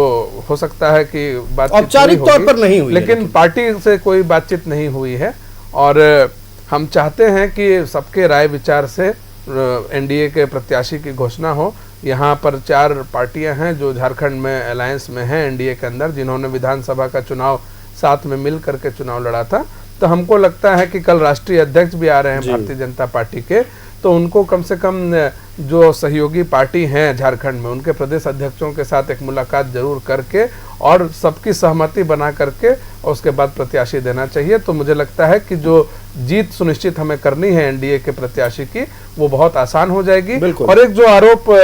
हो सकता है कि बातचीत औपचारिक तौर पर नहीं हुई, लेकिन पार्टी से कोई बातचीत नहीं हुई है। और हम चाहते हैं कि सबके राय विचार से एनडीए के प्रत्याशी की घोषणा हो। यहाँ पर 4 पार्टियां हैं जो झारखंड में अलायंस में हैं एनडीए के अंदर, जिन्होंने विधानसभा का चुनाव साथ में मिल करके चुनाव लड़ा था। तो हमको लगता है कि कल राष्ट्रीय अध्यक्ष भी आ रहे हैं भारतीय जनता पार्टी के, तो उनको कम से कम जो सहयोगी पार्टी हैं झारखंड में उनके प्रदेश अध्यक्षों के साथ एक मुलाकात जरूर करके और सबकी सहमति बना करके और उसके बाद प्रत्याशी देना चाहिए। तो मुझे लगता है कि जो जीत सुनिश्चित हमें करनी है एनडीए के प्रत्याशी की वो बहुत आसान हो जाएगी। और एक जो आरोप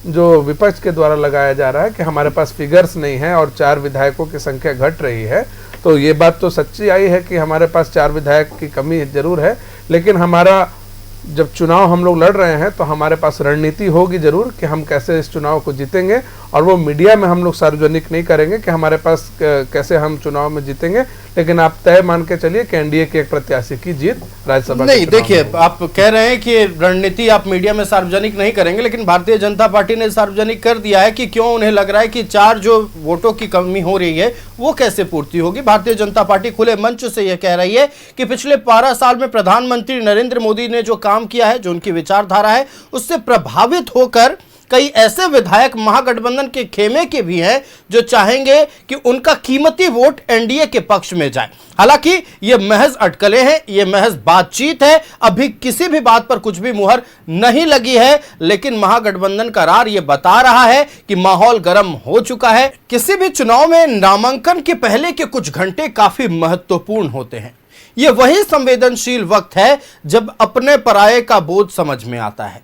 जो विपक्ष के द्वारा लगाया जा रहा है कि हमारे पास फिगर्स नहीं है और 4 विधायकों की संख्या घट रही है, तो ये बात तो सच्ची आई है कि हमारे पास 4 विधायक की कमी जरूर है। लेकिन हमारा जब चुनाव हम लोग लड़ रहे हैं तो हमारे पास रणनीति होगी जरूर कि हम कैसे इस चुनाव को जीतेंगे, और वो मीडिया में हम लोग सार्वजनिक नहीं करेंगे कि हमारे पास कैसे हम चुनाव में जीतेंगे। लेकिन आप तय मान के चलिए कि एनडीए के एक प्रत्याशी की जीत राज्यसभा नहीं। देखिए आप कह रहे हैं कि रणनीति आप मीडिया में सार्वजनिक नहीं करेंगे, लेकिन भारतीय जनता पार्टी ने सार्वजनिक कर दिया है कि क्यों उन्हें लग रहा है कि 4 जो वोटों की कमी हो रही है वो कैसे पूर्ति होगी। भारतीय जनता पार्टी खुले मंच से यह कह रही है कि पिछले 12 साल में प्रधानमंत्री नरेंद्र मोदी ने जो काम किया है, जो उनकी विचारधारा है, उससे प्रभावित होकर कई ऐसे विधायक महागठबंधन के खेमे के भी हैं जो चाहेंगे कि उनका कीमती वोट एनडीए के पक्ष में जाए। हालांकि ये महज अटकलें हैं, ये महज बातचीत है, अभी किसी भी बात पर कुछ भी मुहर नहीं लगी है। लेकिन महागठबंधन का रार ये बता रहा है कि माहौल गर्म हो चुका है। किसी भी चुनाव में नामांकन के पहले के कुछ घंटे काफी महत्वपूर्ण होते हैं। ये वही संवेदनशील वक्त है जब अपने पराये का बोझ समझ में आता है।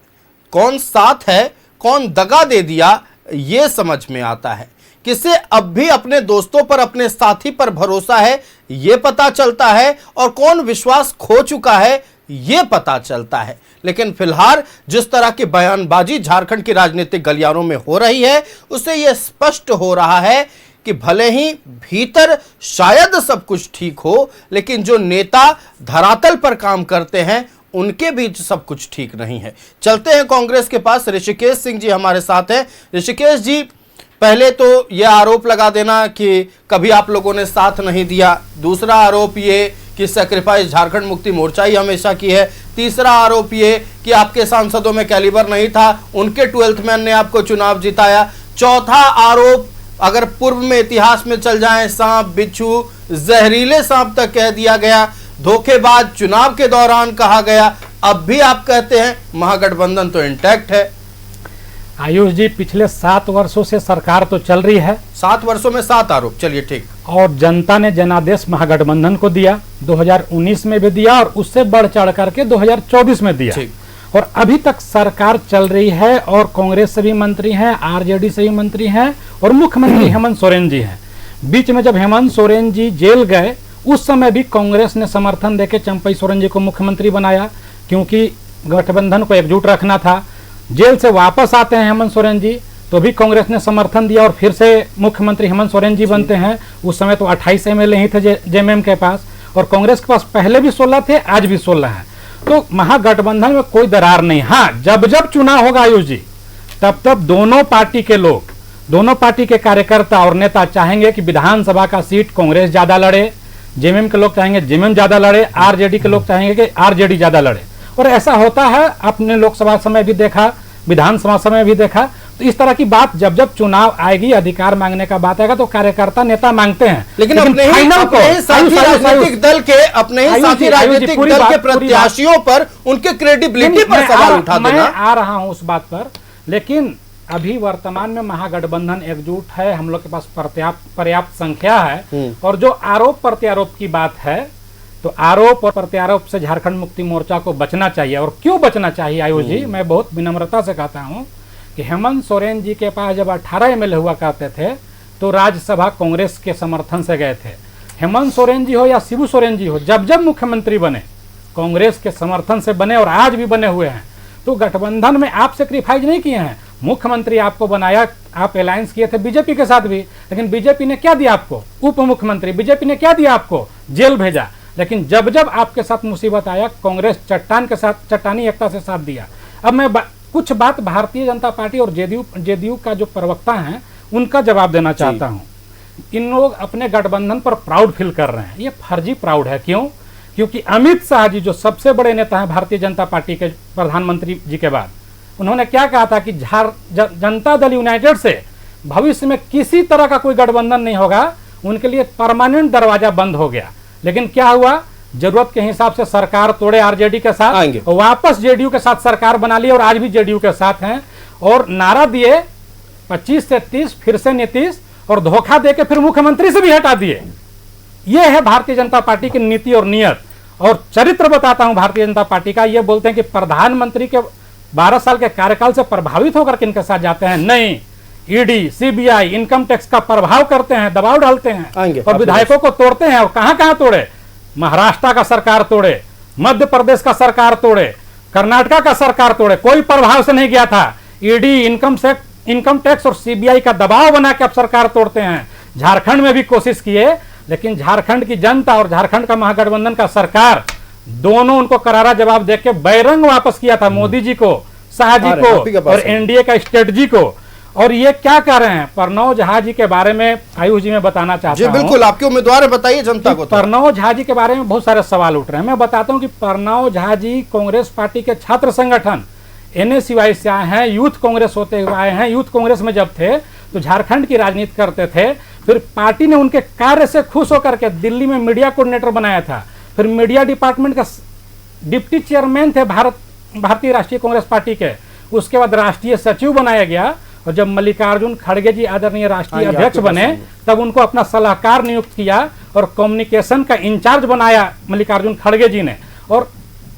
कौन साथ है, कौन दगा दे दिया, ये समझ में आता है। किसे अब भी अपने दोस्तों पर, अपने साथी पर भरोसा है, ये पता चलता है, और कौन विश्वास खो चुका है, ये पता चलता है। लेकिन फिलहाल जिस तरह की बयानबाजी झारखंड की राजनीतिक गलियारों में हो रही है, उससे यह स्पष्ट हो रहा है कि भले ही भीतर शायद सब कुछ ठीक हो, लेकिन जो नेता धरातल पर काम करते हैं उनके बीच सब कुछ ठीक नहीं है। चलते हैं कांग्रेस के पास। ऋषिकेश सिंह जी हमारे साथ हैं। ऋषिकेश जी, पहले तो यह आरोप लगा देना कि कभी आप लोगों ने साथ नहीं दिया। दूसरा आरोप ये कि सैक्रिफाइस झारखंड मुक्ति मोर्चा ही हमेशा की है। तीसरा आरोप ये कि आपके सांसदों में कैलिबर नहीं था, उनके 12th मैन ने आपको चुनाव जिताया। चौथा आरोप, अगर पूर्व में इतिहास में चल जाएं, सांप, बिच्छू, जहरीले सांप तक कह दिया गया। धोखेबाज चुनाव के दौरान कहा गया, अब भी आप कहते हैं महागठबंधन तो इंटैक्ट है। आयुष जी, पिछले 7 वर्षों से सरकार तो चल रही है। 7 वर्षों में 7 आरोप, चलिए ठीक। और जनता ने जनादेश महागठबंधन को दिया, 2019 में भी दिया और उससे बढ़ चढ़ करके 2024 में दिया। और अभी तक सरकार चल रही है और कांग्रेस से भी मंत्री हैं, आरजेडी से भी मंत्री हैं और मुख्यमंत्री हेमंत सोरेन जी हैं। बीच में जब हेमंत सोरेन जी जेल गए उस समय भी कांग्रेस ने समर्थन देकर चंपई सोरेन जी को मुख्यमंत्री बनाया, क्योंकि गठबंधन को एकजुट रखना था। जेल से वापस आते हैं हेमंत सोरेन जी तो भी कांग्रेस ने समर्थन दिया और फिर से मुख्यमंत्री हेमंत सोरेन जी बनते हैं। उस समय तो 28 एमएलए ही थे जेएमएम के पास, और कांग्रेस के पास पहले भी 16 थे, आज भी 16 है। तो महागठबंधन में कोई दरार नहीं। हाँ, जब जब चुनाव होगा आयुष जी, तब तब दोनों पार्टी के लोग, दोनों पार्टी के कार्यकर्ता और नेता चाहेंगे कि विधानसभा का सीट कांग्रेस ज्यादा लड़े, जेएमएम के लोग चाहेंगे जेएमएम ज्यादा लड़े, आरजेडी के लोग चाहेंगे कि आरजेडी ज्यादा लड़े। और ऐसा होता है, अपने लोकसभा समय भी देखा, विधानसभा समय भी देखा। तो इस तरह की बात जब जब चुनाव आएगी, अधिकार मांगने का बात आएगा, तो कार्यकर्ता नेता मांगते हैं। लेकिन अपने ही साथी राजनीतिक दल के, अपने ही साथी राजनीतिक दल के प्रत्याशियों पर, उनके क्रेडिबिलिटी पर सवाल उठा देना। मैं आ रहा हूं उस बात पर, लेकिन अभी वर्तमान में महागठबंधन एकजुट है, हम लोग के पास पर्याप्त संख्या है। और जो आरोप प्रत्यारोप की बात है, तो आरोप और प्रत्यारोप से झारखंड मुक्ति मोर्चा को बचना चाहिए। और क्यों बचना चाहिए आयुष जी, मैं बहुत विनम्रता से कहता हूं कि हेमंत सोरेन जी के पास जब 18 एमएलए हुआ करते थे तो राज्यसभा कांग्रेस के समर्थन से गए थे। हेमंत सोरेन जी हो या शिबू सोरेन जी हो, जब जब मुख्यमंत्री बने कांग्रेस के समर्थन से बने और आज भी बने हुए हैं। तो गठबंधन में आप सेक्रीफाइस नहीं किए हैं। मुख्यमंत्री आपको बनाया, आप अलायंस किए थे बीजेपी के साथ भी, लेकिन बीजेपी ने क्या दिया आपको? उप मुख्यमंत्री। बीजेपी ने क्या दिया आपको? जेल भेजा। लेकिन जब जब आपके साथ मुसीबत आया, कांग्रेस चट्टान के साथ, चट्टानी एकता से साथ दिया। अब मैं कुछ बात भारतीय जनता पार्टी और जेडीयू का जो प्रवक्ता हैं उनका जवाब देना चाहता हूं। इन लोग अपने गठबंधन पर प्राउड फील कर रहे हैं, ये फर्जी प्राउड है। क्यों? क्योंकि अमित शाह जी जो सबसे बड़े नेता हैं भारतीय जनता पार्टी के, प्रधानमंत्री जी के बाद, उन्होंने क्या कहा था कि जनता दल यूनाइटेड से भविष्य में किसी तरह का कोई गठबंधन नहीं होगा, उनके लिए परमानेंट दरवाजा बंद हो गया। लेकिन क्या हुआ? जरूरत के हिसाब से सरकार तोड़े आरजेडी के साथ, वापस जेडीयू के साथ सरकार बना ली और आज भी जेडीयू के साथ हैं। और नारा दिए 25 से 30, फिर से नीतीश, और धोखा देके फिर मुख्यमंत्री से भी हटा दिए। यह है भारतीय जनता पार्टी की नीति और नियत। और चरित्र बताता हूं भारतीय जनता पार्टी का। ये बोलते हैं कि प्रधानमंत्री के 12 साल के कार्यकाल से प्रभावित होकर किनके साथ जाते हैं। नहीं, ईडी, सीबीआई, इनकम टैक्स का प्रभाव करते हैं, दबाव डालते हैं और विधायकों को तोड़ते हैं। और कहां कहां तोड़े? महाराष्ट्र का सरकार तोड़े, मध्य प्रदेश का सरकार तोड़े, कर्नाटका का सरकार तोड़े, कोई प्रभाव से नहीं गया था। ईडी, इनकम टैक्स और सीबीआई का दबाव बना के अब सरकार तोड़ते हैं। झारखंड में भी कोशिश किए, लेकिन झारखंड की जनता और झारखंड का महागठबंधन का सरकार दोनों उनको करारा जवाब देके बैरंग वापस किया था, मोदी जी को, शाह जी को और एनडीए का स्ट्रेटजी को। और ये क्या कर रहे हैं? प्रणव झा जी के बारे में आयुष जी मैं बताना चाहता हूं। बिल्कुल, आपके उम्मीदवार बताइए जनता को। प्रणव झा जी के बारे में बहुत सारे सवाल उठ रहे हैं। मैं बताता हूं कि प्रणव झा जी कांग्रेस पार्टी के छात्र संगठन एनएसयूआई से आए हैं, यूथ कांग्रेस होते हुए आए हैं। यूथ कांग्रेस में जब थे तो झारखंड की राजनीति करते थे। फिर पार्टी ने उनके कार्य से खुश होकर के दिल्ली में मीडिया कोऑर्डिनेटर बनाया था। फिर मीडिया डिपार्टमेंट का डिप्टी चेयरमैन थे भारतीय राष्ट्रीय कांग्रेस पार्टी के। उसके बाद राष्ट्रीय सचिव बनाया गया और जब मल्लिकार्जुन खड़गे जी आदरणीय राष्ट्रीय अध्यक्ष बने तब उनको अपना सलाहकार नियुक्त किया और कम्युनिकेशन का इंचार्ज बनाया मल्लिकार्जुन खड़गे जी ने। और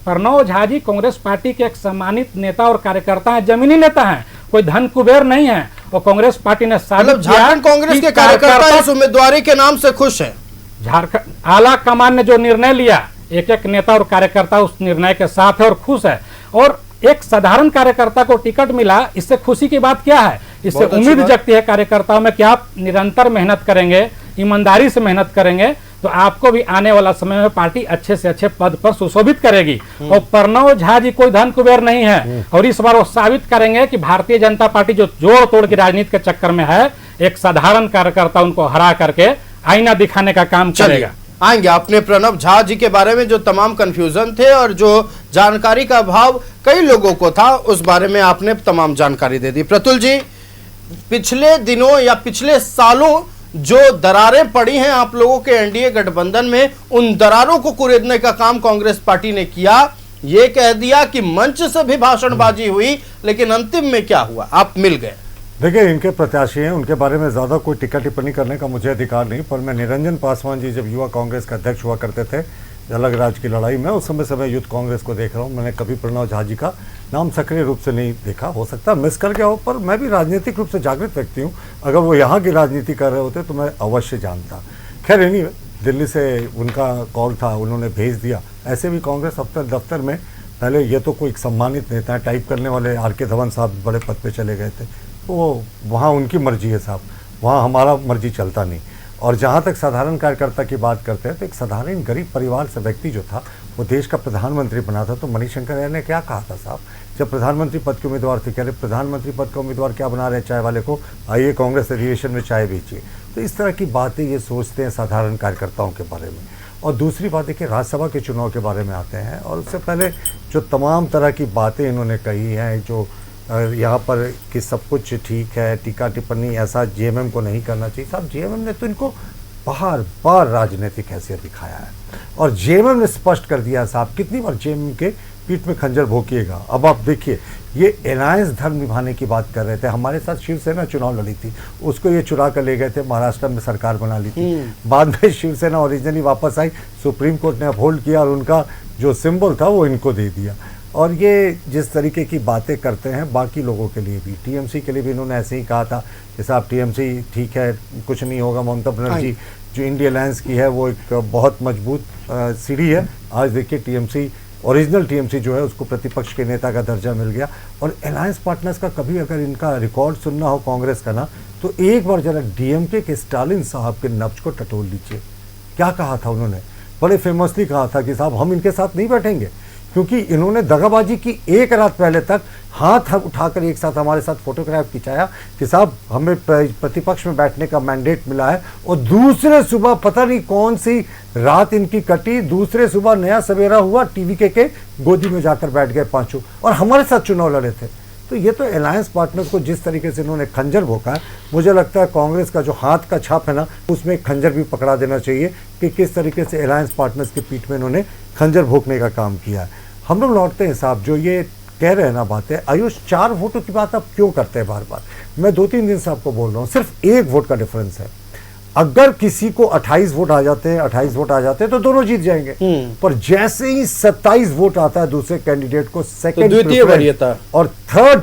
प्रणव झा जी कांग्रेस पार्टी के एक सम्मानित नेता और कार्यकर्ता हैं, जमीनी नेता हैं, कोई धन कुबेर नहीं है। और कांग्रेस पार्टी ने झारखंड कांग्रेस के कार्यकर्ता इस उम्मीदवारी के नाम से खुश हैं। झारखंड आला कमान ने जो निर्णय लिया, एक एक नेता और कार्यकर्ता उस निर्णय के साथ है और खुश है। और एक साधारण कार्यकर्ता को टिकट मिला, इससे खुशी की बात क्या है? इससे उम्मीद जगती है कार्यकर्ताओं में कि आप निरंतर मेहनत करेंगे, ईमानदारी से मेहनत करेंगे तो आपको भी आने वाला समय में पार्टी अच्छे से अच्छे पद पर सुशोभित करेगी। और प्रणव झा जी कोई धन कुबेर नहीं है और इस बार वो साबित करेंगे कि भारतीय जनता पार्टी जो जोड़ तोड़ की राजनीति के चक्कर में है, एक साधारण कार्यकर्ता उनको हरा करके आईना दिखाने का काम करेगा। आएंगे आपने प्रणव झा जी के बारे में जो तमाम कंफ्यूजन थे और जो जानकारी का अभाव कई लोगों को था, उस बारे में आपने तमाम जानकारी दे दी। प्रतुल जी, पिछले दिनों या पिछले सालों जो दरारें पड़ी हैं आप लोगों के एनडीए गठबंधन में, उन दरारों को कुरेदने का काम कांग्रेस पार्टी ने किया। ये कह दिया कि मंच से भी भाषणबाजी हुई, लेकिन अंतिम में क्या हुआ, आप मिल गए। देखिए, इनके प्रत्याशी हैं, उनके बारे में ज़्यादा कोई टिक्का टिप्पणी करने का मुझे अधिकार नहीं, पर मैं निरंजन पासवान जी जब युवा कांग्रेस के अध्यक्ष हुआ करते थे अलग राज्य की लड़ाई में, उस समय से मैं यूथ कांग्रेस को देख रहा हूँ। मैंने कभी प्रणव झा जी का नाम सक्रिय रूप से नहीं देखा, हो सकता है मिस कर गया हो, पर मैं भी राजनीतिक रूप से जागृत व्यक्ति हूँ। अगर वो यहाँ की राजनीति कर रहे होते तो मैं अवश्य जानता। खैर, नहीं, दिल्ली से उनका कॉल था, उन्होंने भेज दिया। ऐसे भी कांग्रेस दफ्तर में पहले ये तो कोई सम्मानित नेता है, टाइप करने वाले आर.के. धवन साहब बड़े पद पे चले गए थे, तो वहाँ उनकी मर्जी है साहब, वहाँ हमारा मर्जी चलता नहीं। और जहाँ तक साधारण कार्यकर्ता की बात करते हैं, तो एक साधारण गरीब परिवार से व्यक्ति जो था वो देश का प्रधानमंत्री बना था। तो मणिशंकर अय्यर ने क्या कहा था साहब, जब प्रधानमंत्री पद के उम्मीदवार थे, कह रहे प्रधानमंत्री पद का उम्मीदवार क्या बना रहे चाय वाले को, आइए कांग्रेस अधिवेशन में चाय बेचिए। तो इस तरह की बातें ये सोचते हैं साधारण कार्यकर्ताओं के बारे में। और दूसरी बात है कि राज्यसभा के चुनाव के बारे में आते हैं, और उससे पहले जो तमाम तरह की बातें इन्होंने कही हैं, जो यहाँ पर कि सब कुछ ठीक है, टीका टिप्पणी ऐसा जेएमएम को नहीं करना चाहिए। साहब, जेएमएम ने तो इनको बार बार राजनीतिक हैसियत दिखाया है, और जेएमएम ने स्पष्ट कर दिया साहब, कितनी बार जेएमएम के पीठ में खंजर भोंकिएगा। अब आप देखिए, ये अलायंस धर्म निभाने की बात कर रहे थे। हमारे साथ शिवसेना चुनाव लड़ी थी, उसको ये चुरा कर ले गए थे, महाराष्ट्र में सरकार बना ली थी। बाद में शिवसेना ओरिजिनली वापस आई, सुप्रीम कोर्ट ने अपहोल्ड किया और उनका जो सिंबल था वो इनको दे दिया। और ये जिस तरीके की बातें करते हैं बाकी लोगों के लिए भी, टीएमसी के लिए भी इन्होंने ऐसे ही कहा था कि साहब टीएमसी ठीक है, कुछ नहीं होगा। ममता बनर्जी जो इंडिया अलायंस की है वो एक बहुत मजबूत सीढ़ी है। आज देखिए, टीएमसी ओरिजिनल टीएमसी जो है उसको प्रतिपक्ष के नेता का दर्जा मिल गया। और अलायंस पार्टनर्स का कभी अगर इनका रिकॉर्ड सुनना हो कांग्रेस का ना, तो एक बार जरा डीएमके के स्टालिन साहब के नब्ज को टटोल लीजिए। क्या कहा था उन्होंने, बड़े फेमसली कहा था कि साहब हम इनके साथ नहीं बैठेंगे, क्योंकि इन्होंने दगाबाजी की एक रात पहले तक हाथ उठाकर एक साथ हमारे साथ फोटोग्राफ खिंचाया कि साहब हमें प्रतिपक्ष में बैठने का मैंडेट मिला है। और दूसरे सुबह पता नहीं कौन सी रात इनकी कटी, दूसरे सुबह नया सवेरा हुआ, टीवीके के गोदी में जाकर बैठ गए पांचों, और हमारे साथ चुनाव लड़े थे। तो ये तो अलायंस पार्टनर्स को जिस तरीके से इन्होंने खंजर भोंका है, मुझे लगता है कांग्रेस का जो हाथ का छाप है ना, उसमें एक खंजर भी पकड़ा देना चाहिए कि किस तरीके से अलायंस पार्टनर्स के पीठ में इन्होंने खंजर भोंकने का काम किया है। हम लोग लौटते हैं साहब, जो ये कह रहे हैं ना बातें, आयुष 4 वोटों की बात आप क्यों करते हैं बार बार। मैं 2-3 दिन से आपको बोल रहा हूँ, सिर्फ 1 वोट का डिफरेंस है। अगर किसी को 28 वोट आ जाते हैं, 28 वोट आ जाते हैं तो दोनों जीत जाएंगे। पर जैसे ही 27 वोट आता है दूसरे कैंडिडेट को, सेकंड प्रेफरेंस और थर्ड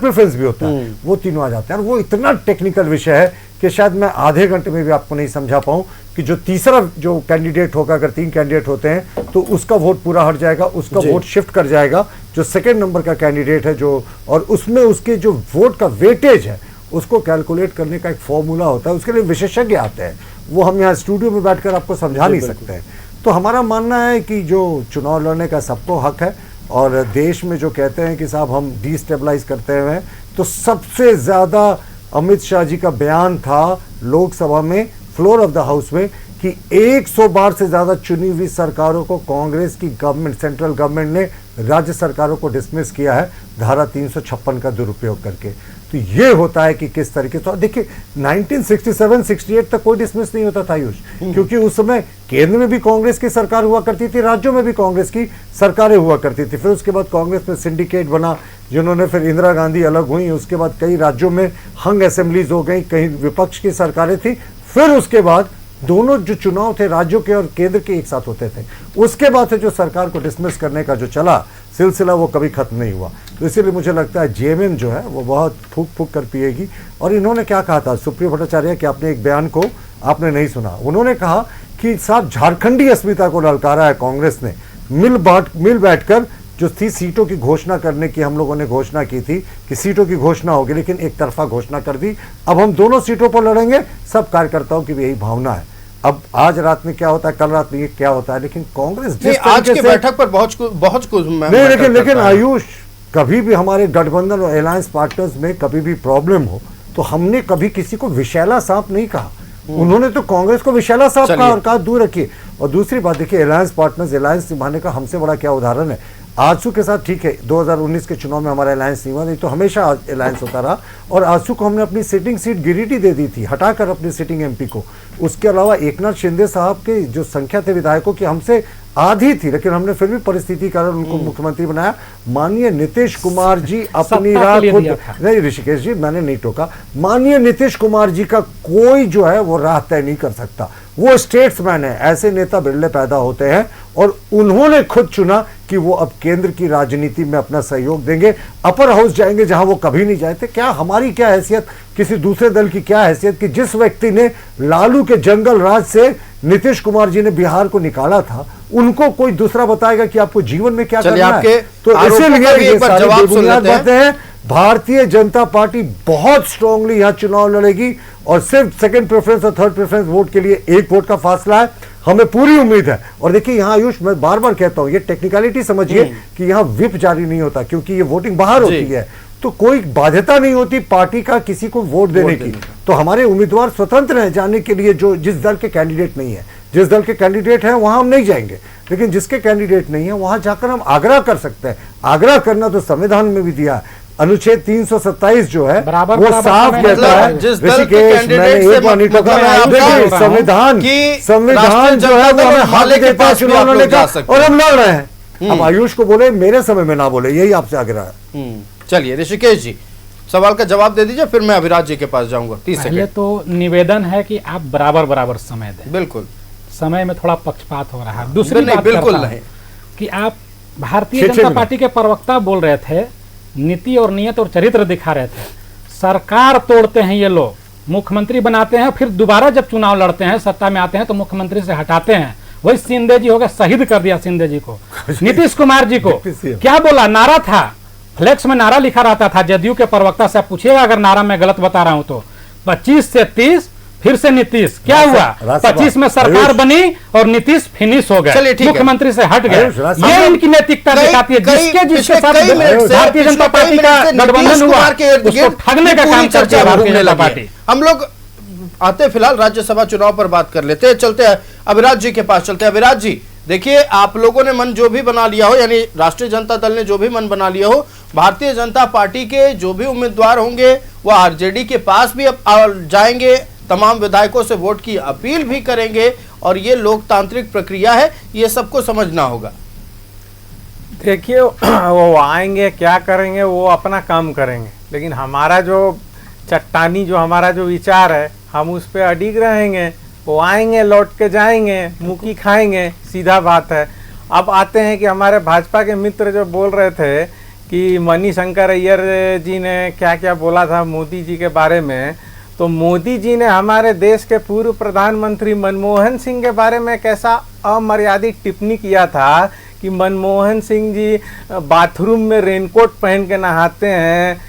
प्रेफरेंस भी होता है, वो तीनों आ जाते हैं। और वो इतना टेक्निकल विषय है कि शायद मैं आधे घंटे में भी आपको नहीं समझा पाऊं कि जो तीसरा जो कैंडिडेट होगा, अगर 3 कैंडिडेट होते हैं तो उसका वोट पूरा हट जाएगा, उसका वोट शिफ्ट कर जाएगा जो सेकंड नंबर का कैंडिडेट है, जो और उसमें उसके जो वोट का वेटेज है उसको कैलकुलेट करने का एक फॉर्मूला होता है। उसके लिए विशेषज्ञ आते हैं, वो हम यहाँ स्टूडियो में बैठकर आपको समझा नहीं सकते हैं। तो हमारा मानना है कि जो चुनाव लड़ने का सबको हक है, और देश में जो कहते हैं कि साहब हम डिस्टेबलाइज करते हैं, तो सबसे ज़्यादा अमित शाह जी का बयान था लोकसभा में, फ्लोर ऑफ द हाउस में, कि 100 बार से ज़्यादा चुनी हुई सरकारों को कांग्रेस की गवर्नमेंट, सेंट्रल गवर्नमेंट ने राज्य सरकारों को डिसमिस किया है धारा 356 का दुरुपयोग करके। तो ये होता है कि किस तरीके से। देखिए 1967-68 तक कोई डिसमिस नहीं होता था आयुष, क्योंकि उस समय केंद्र में भी कांग्रेस की सरकार हुआ करती थी, राज्यों में भी कांग्रेस की सरकारें हुआ करती थी। फिर उसके बाद कांग्रेस में सिंडिकेट बना, जिन्होंने फिर इंदिरा गांधी अलग हुई, उसके बाद कई राज्यों में हंग असेंबलीज हो गई, कहीं विपक्ष की सरकारें थी। फिर उसके बाद दोनों जो चुनाव थे राज्यों के और केंद्र के एक साथ होते थे। उसके बाद से जो सरकार को डिसमिस करने का जो चला सिलसिला वो कभी खत्म नहीं हुआ। तो इसीलिए मुझे लगता है जेएमएम जो है वो बहुत फूक फूक कर पिएगी। और इन्होंने क्या कहा था, सुप्रिया भट्टाचार्य के आपने एक बयान को आपने नहीं सुना, उन्होंने कहा कि साहब झारखंडी अस्मिता को ललकारा है कांग्रेस ने, मिल बैठकर जो थी सीटों की घोषणा करने की, हम लोगों ने घोषणा की थी कि सीटों की घोषणा होगी, लेकिन एक तरफा घोषणा कर दी। अब हम दोनों सीटों पर लड़ेंगे, सब कार्यकर्ताओं की भी यही भावना है। अब आज रात में क्या होता है, कल रात में क्या होता है, लेकिन कांग्रेस आज की बैठक पर बहुत कुछ नहीं, लेकिन आयुष कभी भी हमारे गठबंधन और अलायंस पार्टनर्स में कभी भी प्रॉब्लम हो तो हमने कभी किसी को विशैला सांप नहीं कहा। उन्होंने तो कांग्रेस को विशैला सांप कहा और कहा दूर रखिए। और दूसरी बात देखिए, अलायंस पार्टनर्स, अलायंस निभाने का हमसे बड़ा क्या उदाहरण है। आजसू के साथ ठीक है 2019 के चुनाव में हमारा अलायंस नहीं हुआ, नहीं तो हमेशा अलायंस होता रहा। और आजसू को हमने अपनी सिटिंग सीट गिरिडीह दे दी थी, हटाकर अपनी सिटिंग एमपी को। उसके अलावा एकनाथ शिंदे साहब के जो संख्या थे विधायकों की हमसे आधी थी, लेकिन हमने फिर भी परिस्थिति कारण उनको मुख्यमंत्री बनाया। माननीय नीतीश कुमार जी अपनी राह खुद नहीं, ऋषिकेश जी मैंने नहीं टोका, माननीय नीतीश कुमार जी का कोई जो है वो राह तय नहीं कर सकता। वो स्टेट्समैन है, ऐसे नेता बिरले पैदा होते हैं और उन्होंने खुद चुना कि वो अब केंद्र की राजनीति में अपना सहयोग देंगे, अपर हाउस जाएंगे जहां वो कभी नहीं जाए थे। क्या हमारी क्या हैसियत, किसी दूसरे दल की क्या हैसियत कि जिस व्यक्ति ने लालू के जंगल राज से नीतीश कुमार जी ने बिहार को निकाला था, उनको कोई दूसरा बताएगा कि आपको जीवन में क्या करना है। तो इसीलिए ये सारी बेबुनियाद बातें हैं। भारतीय जनता पार्टी बहुत स्ट्रांगली यहां चुनाव लड़ेगी और सिर्फ सेकंड प्रेफरेंस और थर्ड प्रेफरेंस वोट के लिए एक वोट का फासला है। हमें पूरी उम्मीद है। और देखिए यहाँ आयुष, मैं बार बार कहता हूं, ये टेक्निकलिटी समझिए कि यहाँ व्हिप जारी नहीं होता, क्योंकि ये वोटिंग बाहर होती है, तो कोई बाध्यता नहीं होती पार्टी का किसी को वोट देने की। तो हमारे उम्मीदवार स्वतंत्र हैं जाने के लिए, जो जिस दल के कैंडिडेट नहीं है। जिस दल के कैंडिडेट हैं वहां हम नहीं जाएंगे, लेकिन जिसके कैंडिडेट नहीं है वहां जाकर हम आग्रह कर सकते हैं। आग्रह करना तो संविधान में भी दिया है। अनुच्छेद 327 जो है वो साफ कहता है, ऋषिकेश मैंने एक बार नहीं टोका, संविधान जो है वो हमें हक देता है चुनाव लड़ने का, और हम लड़ रहे हैं। अब आयुष को बोले मेरे समय में ना बोले, यही आपसे आग्रह है। चलिए ऋषिकेश जी सवाल का जवाब दे दीजिए, फिर मैं अभिराज जी के पास जाऊंगा। 30 सेकंड। तो निवेदन है कि आप बराबर समय दें। बिल्कुल, समय में थोड़ा पक्षपात हो रहा है। दूसरी नहीं, बात बिल्कुल नहीं कि आप भारतीय जनता पार्टी के प्रवक्ता बोल रहे थे, नीति और नियत और चरित्र दिखा रहे थे। सरकार तोड़ते हैं ये लोग, मुख्यमंत्री बनाते हैं, फिर दोबारा जब चुनाव लड़ते हैं, सत्ता में आते हैं तो मुख्यमंत्री से हटाते हैं। वही शिंदे जी हो गए, शहीद कर दिया शिंदे जी को। नीतीश कुमार जी को क्या बोला, नारा था, फ्लेक्स में नारा लिखा रहता था। जदयू के प्रवक्ता से आप पूछिएगा अगर नारा मैं गलत बता रहा हूं तो। 25 से 30 फिर से नीतीश, क्या हुआ? 25 में सरकार बनी और नीतीश फिनिश हो गए, मुख्यमंत्री से हट गए। ये इनकी नैतिकता दिखाती है। जिसके साथ भारतीय जनता पार्टी का गठबंधन हुआ उसको ठगने का काम करती है भारतीय जनता पार्टी। हम लोग आते फिलहाल राज्यसभा चुनाव पर बात कर लेते हैं, चलते हैं अभिराज जी के पास। चलते हैं अभिराज जी, देखिए आप लोगों ने मन जो भी बना लिया हो, यानी राष्ट्रीय जनता दल ने जो भी मन बना लिया हो, भारतीय जनता पार्टी के जो भी उम्मीदवार होंगे वो आरजेडी के पास भी अब जाएंगे, तमाम विधायकों से वोट की अपील भी करेंगे, और ये लोकतांत्रिक प्रक्रिया है, ये सबको समझना होगा। देखिए वो आएंगे, क्या करेंगे, वो अपना काम करेंगे, लेकिन हमारा जो चट्टानी जो हमारा जो विचार है हम उस पर अडिग रहेंगे। वो आएंगे, लौट के जाएंगे, मुकी खाएंगे, सीधा बात है। अब आते हैं कि हमारे भाजपा के मित्र जो बोल रहे थे कि मणिशंकर अय्यर जी ने क्या क्या बोला था मोदी जी के बारे में, तो मोदी जी ने हमारे देश के पूर्व प्रधानमंत्री मनमोहन सिंह के बारे में कैसा अमर्यादित टिप्पणी किया था कि मनमोहन सिंह जी बाथरूम में रेनकोट पहन के नहाते हैं,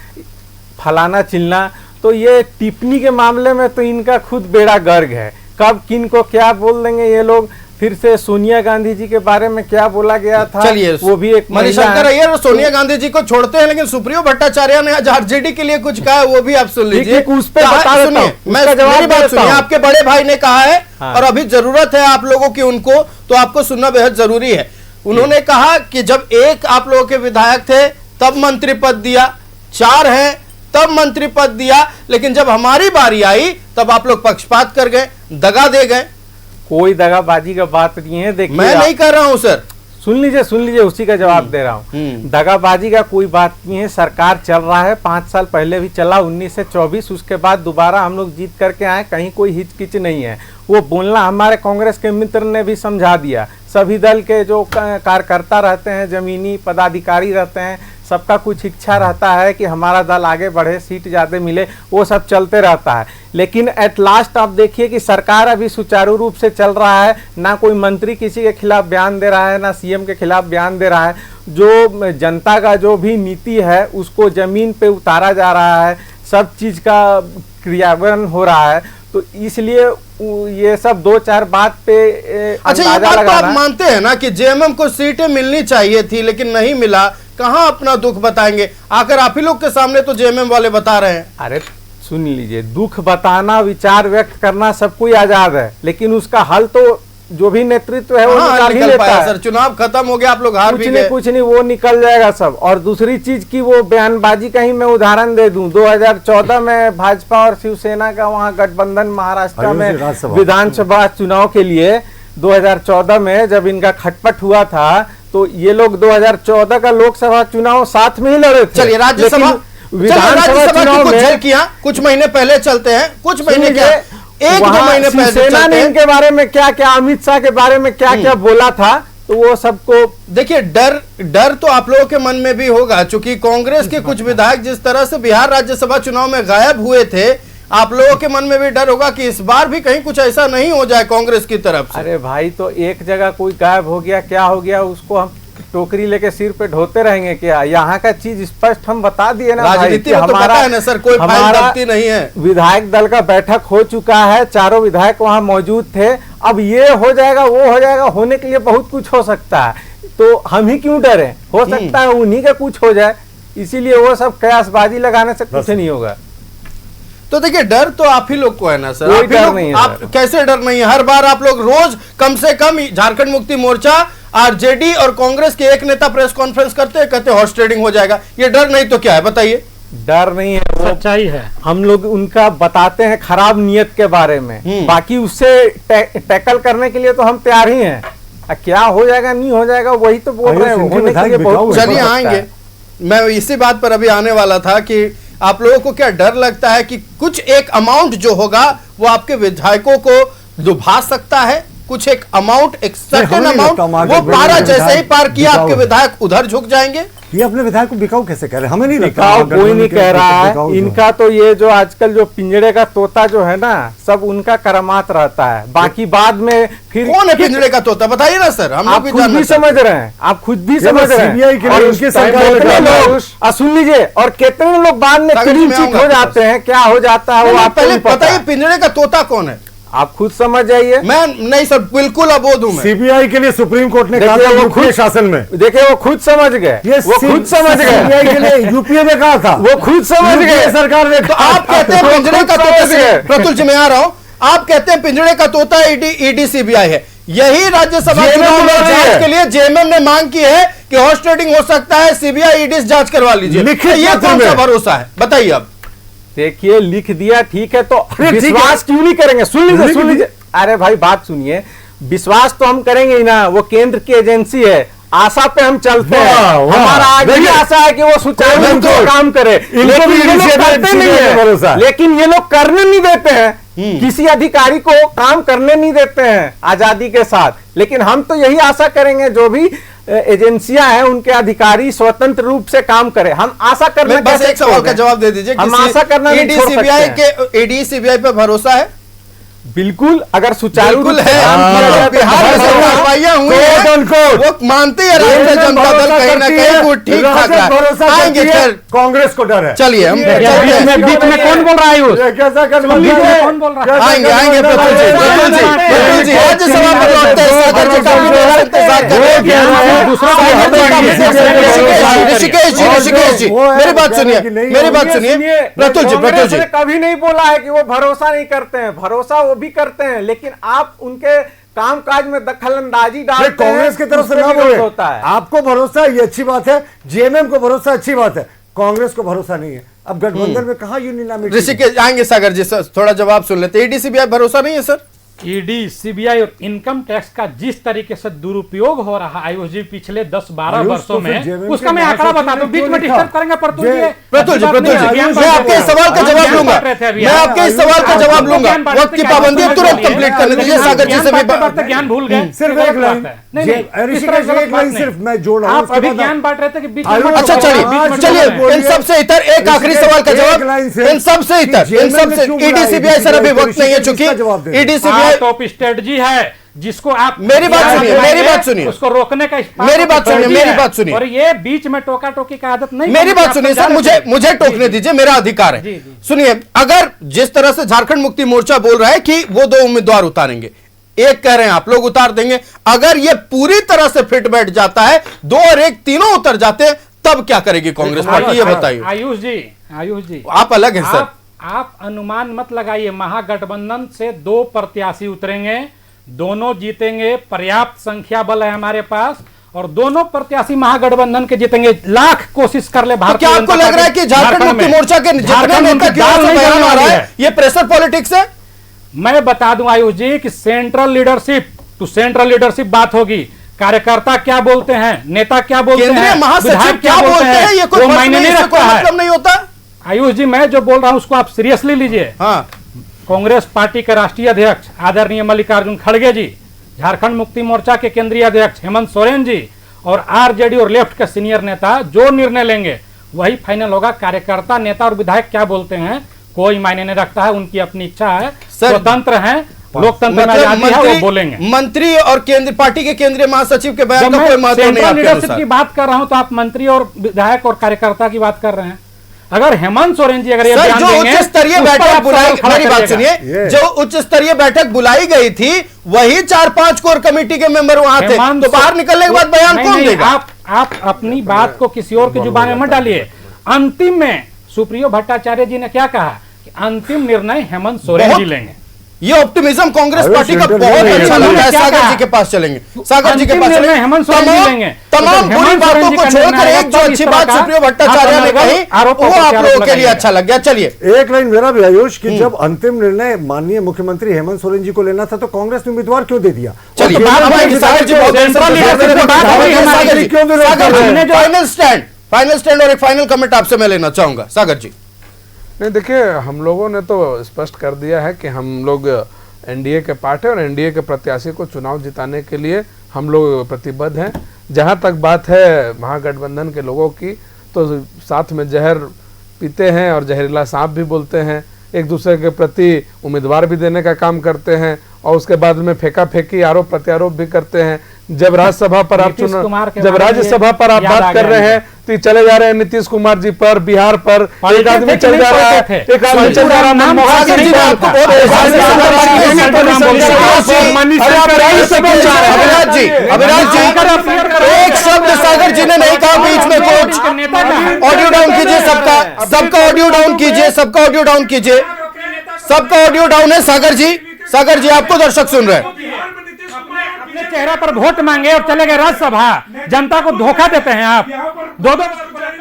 फलाना चिल्ला। तो ये टिप्पणी के मामले में तो इनका खुद बेड़ा गर्क है। कब किन को क्या बोल देंगे ये लोग। फिर से सोनिया गांधी जी के बारे में क्या बोला गया था, चलिए वो भी एक मणिशंकर अय्यर और सोनिया गांधी जी को छोड़ते हैं, लेकिन सुप्रियो भट्टाचार्य ने आज आरजेडी के लिए कुछ कहा है, वो भी आप सुन लीजिए। उस पे सुनिए, आपके बड़े भाई ने कहा है और अभी जरूरत है आप लोगों की उनको, तो आपको सुनना बेहद जरूरी है। उन्होंने कहा कि जब एक आप लोगों के विधायक थे तब मंत्री पद दिया, 4 हैं तब मंत्री पद दिया, लेकिन जब हमारी बारी आई तब आप लोग पक्षपात कर गए, दगा दे गए। कोई दगाबाजी का बात नहीं है। देखिए मैं नहीं कर रहा हूं सर, सुन लीजिए उसी का जवाब दे रहा हूँ। दगाबाजी का कोई बात नहीं है। सरकार चल रहा है, 5 साल पहले भी चला 19 से 24, उसके बाद दोबारा हम लोग जीत करके आए, कहीं कोई हिचकिच नहीं है। वो बोलना हमारे कांग्रेस के मित्र ने भी समझा दिया। सभी दल के जो कार्यकर्ता रहते हैं, जमीनी पदाधिकारी रहते हैं, सबका कुछ इच्छा रहता है कि हमारा दल आगे बढ़े, सीट ज़्यादा मिले, वो सब चलते रहता है। लेकिन एट लास्ट आप देखिए कि सरकार अभी सुचारू रूप से चल रहा है, ना कोई मंत्री किसी के खिलाफ बयान दे रहा है, ना सीएम के खिलाफ बयान दे रहा है। जो जनता का जो भी नीति है उसको जमीन पे उतारा जा रहा है, सब चीज़ का क्रियान्वयन हो रहा है। तो इसलिए ये सब 2-4 बात पे अच्छा, ये बात तो आप मानते हैं ना कि जेएमएम को सीटें मिलनी चाहिए थी लेकिन नहीं मिला, कहां अपना दुख बताएंगे? आकर आप ही लोग के सामने तो जेएमएम वाले बता रहे हैं। अरे सुन लीजिए, दुख बताना, विचार व्यक्त करना सब कोई आजाद है, लेकिन उसका हल तो जो भी नेतृत्व है वो हाँ, निकाल ही निकल लेता पाया है। सर, चुनाव खत्म हो गया, आप लोग हार भी गए। कुछ नहीं, वो निकल जाएगा सब। और दूसरी चीज की वो बयानबाजी का ही मैं उदाहरण दे दूं, 2014 में भाजपा और शिवसेना का वहां गठबंधन महाराष्ट्र में विधानसभा चुनाव के लिए 2014 में जब इनका खटपट हुआ था तो ये लोग 2014 का लोकसभा चुनाव साथ में ही लड़े थे। चलिए राज्यसभा चुनाव में कुछ महीने पहले चलते हैं, कुछ महीने क्या, एक दो महीने पहले शिवसेना ने इनके बारे में क्या क्या, अमित शाह के बारे में क्या क्या बोला था, तो वो सबको देखिए डर तो आप लोगों के मन में भी होगा, क्योंकि कांग्रेस के कुछ विधायक जिस तरह से बिहार राज्यसभा चुनाव में गायब हुए थे, आप लोगों के मन में भी डर होगा कि इस बार भी कहीं कुछ ऐसा नहीं हो जाए कांग्रेस की तरफ से। अरे भाई, तो एक जगह कोई गायब हो गया, क्या हो गया, उसको हम टोकरी लेके सिर पे ढोते रहेंगे क्या? यहाँ का चीज स्पष्ट हम बता दिए ना, राजनीति में तो पता है ना सर, कोई फाइल दबती नहीं है। विधायक दल का बैठक हो चुका है, चारों विधायक वहाँ मौजूद थे। अब ये हो जाएगा, वो हो जाएगा, होने के लिए बहुत कुछ हो सकता है, तो हम ही क्यों डरे? हो सकता है उन्हीं का कुछ हो जाए, इसीलिए वो सब कयासबाजी लगाने से कुछ नहीं होगा। तो देखिए डर तो आप ही लोग को है ना सर, कोई डर नहीं है। आप कैसे डर नहीं है? हर बार आप लोग रोज कम से कम झारखंड मुक्ति मोर्चा, आरजेडी और कांग्रेस के एक नेता प्रेस कॉन्फ्रेंस करते हैं, कहते हैं हॉर्स ट्रेडिंग हो जाएगा। ये डर नहीं तो क्या है बताइए? डर नहीं है, वो सच्चाई है। हम लोग उनका बताते हैं खराब नियत के बारे में, बाकी उससे टैकल करने के लिए तो हम तैयार ही हैं। क्या हो जाएगा नहीं हो जाएगा वही तो बोल रहे हैं, होने के लिए बहुत। चलिए आएंगे, मैं इसी बात पर अभी आने वाला था कि आप लोगों को क्या डर लगता है कि कुछ एक अमाउंट जो होगा वो आपके विधायकों को डुबा सकता है? कुछ एक अमाउंट, एक सर्टेन अमाउंट, वो पारा जैसे ही पार किया आपके विधायक उधर झुक जाएंगे। ये अपने विधायक को बिकाऊ कैसे कह रहे हैं? हमें नहीं लगता बिकाऊ कोई नहीं कह रहा है इनका। तो ये जो आजकल जो पिंजड़े का तोता जो है ना, सब उनका करामात रहता है, बाकी बाद में फिर कौन है पिंजड़े का तोता? बताइए ना सर, हम आप खुद भी समझ रहे हैं, आप खुद भी समझ रहे हैं। सुन लीजिए, और कितने लोग बाद में क्लीन चिट हो जाते हैं, क्या हो जाता है वो आप पहले बताइए, पिंजड़े का तोता कौन है? आप खुद समझ जाइए। मैं नहीं सर, बिल्कुल अबोध हूं मैं। सीबीआई के लिए सुप्रीम कोर्ट ने कहा था यूपीए शासन में, देखिए वो खुद समझ गए, वो खुद समझ गए। सीबीआई के लिए यूपीए ने कहा था, वो खुद समझ गए, सरकार ने। तो आप कहते हैं पिंजड़े का तोता, प्रतुल जी मैं आ रहा हूं, आप कहते हैं पिंजड़े का तोता ईडी सीबीआई है। यही राज्यसभा चुनाव में जांच के लिए जेएमएम ने मांग की है कि हॉर्स ट्रेडिंग हो सकता है, सीबीआई ईडी जांच करवा लीजिए। ये कौन सा भरोसा है बताइए? अब देखिए लिख दिया, ठीक है, तो विश्वास क्यों नहीं करेंगे? सुन लीजिए, अरे भाई बात सुनिए, विश्वास तो हम करेंगे ही ना, वो केंद्र की एजेंसी है, आशा पे हम चलते हैं। हमारा आज भी आशा है कि वो सुचारू रूप से काम करे, लेकिन ये लोग करते नहीं है, लेकिन ये लोग करने नहीं देते हैं, किसी अधिकारी को काम करने नहीं देते हैं आजादी के साथ। लेकिन हम तो यही आशा करेंगे जो भी एजेंसियां हैं उनके अधिकारी स्वतंत्र रूप से काम करें। हम आशा करना, बस एक सवाल का जवाब दे दीजिए, हम आशा करना ईडी सीबीआई पे भरोसा है? बिल्कुल, अगर सुचारू रूप से बिहार में कार्रवाइयां हुई हैं, वो मानते हैं राष्ट्रीय जनता दल कहीं ना कहीं वो ठीक ठाक है। आएंगे खैर, कांग्रेस को डर है। चलिए हम बीच में कौन बोल रहा है? कौन बोल रहा है? आएंगे प्रतुल जी राज्यसभा पर लौटते हैं। ऋषिकेश जी मेरी बात सुनिए, प्रतुल जी कभी नहीं बोला है कि वो भरोसा नहीं करते हैं, भरोसा वो भी करते हैं, लेकिन आप उनके कामकाज में दखल अंदाजी डालते हैं। कांग्रेस की तरफ से ना बोले, आपको भरोसा ये अच्छी बात है, जेएमएम को भरोसा अच्छी बात है, कांग्रेस को भरोसा नहीं है। अब गठबंधन में कहा यूनिलामिटी? ऋषिकेश आएंगे, सागर जी थोड़ा जवाब सुन लेते। ईडी सीबीआई भरोसा नहीं है सर? ईडी सीबीआई और इनकम टैक्स का जिस तरीके से दुरुपयोग हो रहा है आयुष जी पिछले 10-12 वर्षों में, उसका मैं आंकड़ा बताता हूं, बीच में डिस्टर्ब करेंगे प्रतुल जी मैं आपके इस सवाल का जवाब लूंगा, मैं आपके इस सवाल का जवाब लूंगा। वक्त की पाबंदी तुरंत कंप्लीट करने दीजिए। सागर जी से भी ज्ञान भूल गए, सिर्फ एक लाइन, सिर्फ मैं जोड़ रहा हूं, आप अभी ज्ञान बांट रहे थे कि बीच में। अच्छा चलिए, इन सबसे इतर एक आखिरी सवाल का जवाब, इन सबसे इतर, इन सबसे ईडी सीबीआई सर अभी वक्त नहीं है, चूंकि ईडी सीबीआई टॉप स्ट्रेटजी है जिसको आप मेरी बात सुनिए, उसको रोकने का मेरी बात सुनिए, और ये बीच में टोका टोकी का आदत नहीं। मेरी बात सुनिए सर, मुझे टोकने दीजिए, मेरा अधिकार है। सुनिए, अगर जिस तरह से झारखंड मुक्ति मोर्चा बोल रहा है कि वो 2 उम्मीदवार उतारेंगे, एक कह रहे हैं आप लोग उतार देंगे, अगर ये पूरी तरह से फिट बैठ जाता है, 2 और 1 तीनों उतर जाते हैं, तब क्या करेगी कांग्रेस पार्टी? ये बताइए। आयुष जी आप अलग हैं सर, आप अनुमान मत लगाइए। महागठबंधन से 2 प्रत्याशी उतरेंगे, दोनों जीतेंगे, पर्याप्त संख्या बल है हमारे पास, और दोनों प्रत्याशी महागठबंधन के जीतेंगे। लाख कोशिश कर ले भारतीय क्या आपको लग रहा है कि झारखंड मुक्ति मोर्चा के जितने नेता की ओर से बयान आ रहा है ये प्रेशर पॉलिटिक्स है? मैं बता दूं आयुष जी कि central leadership to central leadership बात होगी। कार्यकर्ता क्या बोलते हैं, नेता क्या बोलते हैं, केंद्रीय महासचिव क्या बोलते हैं, ये कोई मायने नहीं रखता है। मतलब नहीं होता। आयुष जी, मैं जो बोल रहा हूं उसको आप सीरियसली लीजिए। हाँ। कांग्रेस पार्टी के राष्ट्रीय अध्यक्ष आदरणीय मल्लिकार्जुन खड़गे जी, झारखंड मुक्ति मोर्चा के केंद्रीय अध्यक्ष हेमंत सोरेन जी और आरजेडी और लेफ्ट के सीनियर नेता जो निर्णय लेंगे वही फाइनल होगा। कार्यकर्ता, नेता और विधायक क्या बोलते हैं कोई मायने नहीं रखता है, उनकी अपनी इच्छा है, स्वतंत्र है, लोकतंत्र में आजादी है, वो बोलेंगे। मंत्री और केंद्र पार्टी के केंद्रीय महासचिव के बयान का कोई महत्व नहीं है। लीडरशिप की बात कर रहा हूं तो आप मंत्री और विधायक और कार्यकर्ता की बात कर रहे हैं। अगर हेमंत सोरेन जी अगर ये बयान देंगे, उच्च स्तरीय बैठक बुलाई, मेरी बात सुनिए, जो उच्च स्तरीय बैठक बुलाई गई थी वही 4-5 कोर कमेटी के मेंबर वहां थे, तो बाहर निकलने के बाद बयान कौन देगा? आप अपनी बात को किसी और की जुबान में मत डालिए। अंतिम में सुप्रियो भट्टाचार्य जी ने क्या कहा कि अंतिम निर्णय हेमंत सोरेन जी लेंगे। ये ऑप्टिमिज्म कांग्रेस पार्टी का बहुत अच्छा लगता है। सागर जी के पास चलेंगे, सागर जी के पास चलेंगे। तमाम बुरी बातों को छोड़कर एक जो अच्छी बात सुप्रियो भट्टाचार्य ने कही वो आप लोगों के लिए अच्छा लग गया। चलिए एक लाइन मेरा भी आयुष कि जब अंतिम निर्णय माननीय मुख्यमंत्री हेमंत सोरेन जी को लेना था तो कांग्रेस ने उम्मीदवार क्यों दे दिया? चलिए फाइनल स्टैंड और एक फाइनल कमेंट आपसे मैं लेना चाहूंगा। सागर जी। नहीं, देखिए, हम लोगों ने तो स्पष्ट कर दिया है कि हम लोग एनडीए के पार्ट है और एनडीए के प्रत्याशी को चुनाव जिताने के लिए हम लोग प्रतिबद्ध हैं। जहां तक बात है महागठबंधन के लोगों की, तो साथ में जहर पीते हैं और जहरीला सांप भी बोलते हैं, एक दूसरे के प्रति उम्मीदवार भी देने का काम करते हैं और उसके बाद में फेंका फेंकी, आरोप प्रत्यारोप भी करते हैं। जब राज्यसभा पर आप जब राज्यसभा पर आप बात कर रहे हैं तो चले जा रहे हैं नीतीश कुमार जी पर, बिहार पर, एक आदमी चल जा रहा है, एक आदमी चल जा रहा है। एक शब्द सागर जी ने नहीं कहा बीच में। कोच ऑडियो डाउन कीजिए, सबका ऑडियो डाउन कीजिए, सबका ऑडियो डाउन कीजिए, सबका ऑडियो डाउन है। सागर जी आपको दर्शक सुन रहे हैं। अपने चेहरा पर वोट मांगे और चले गए राज्यसभा, जनता को धोखा देते हैं आप। दो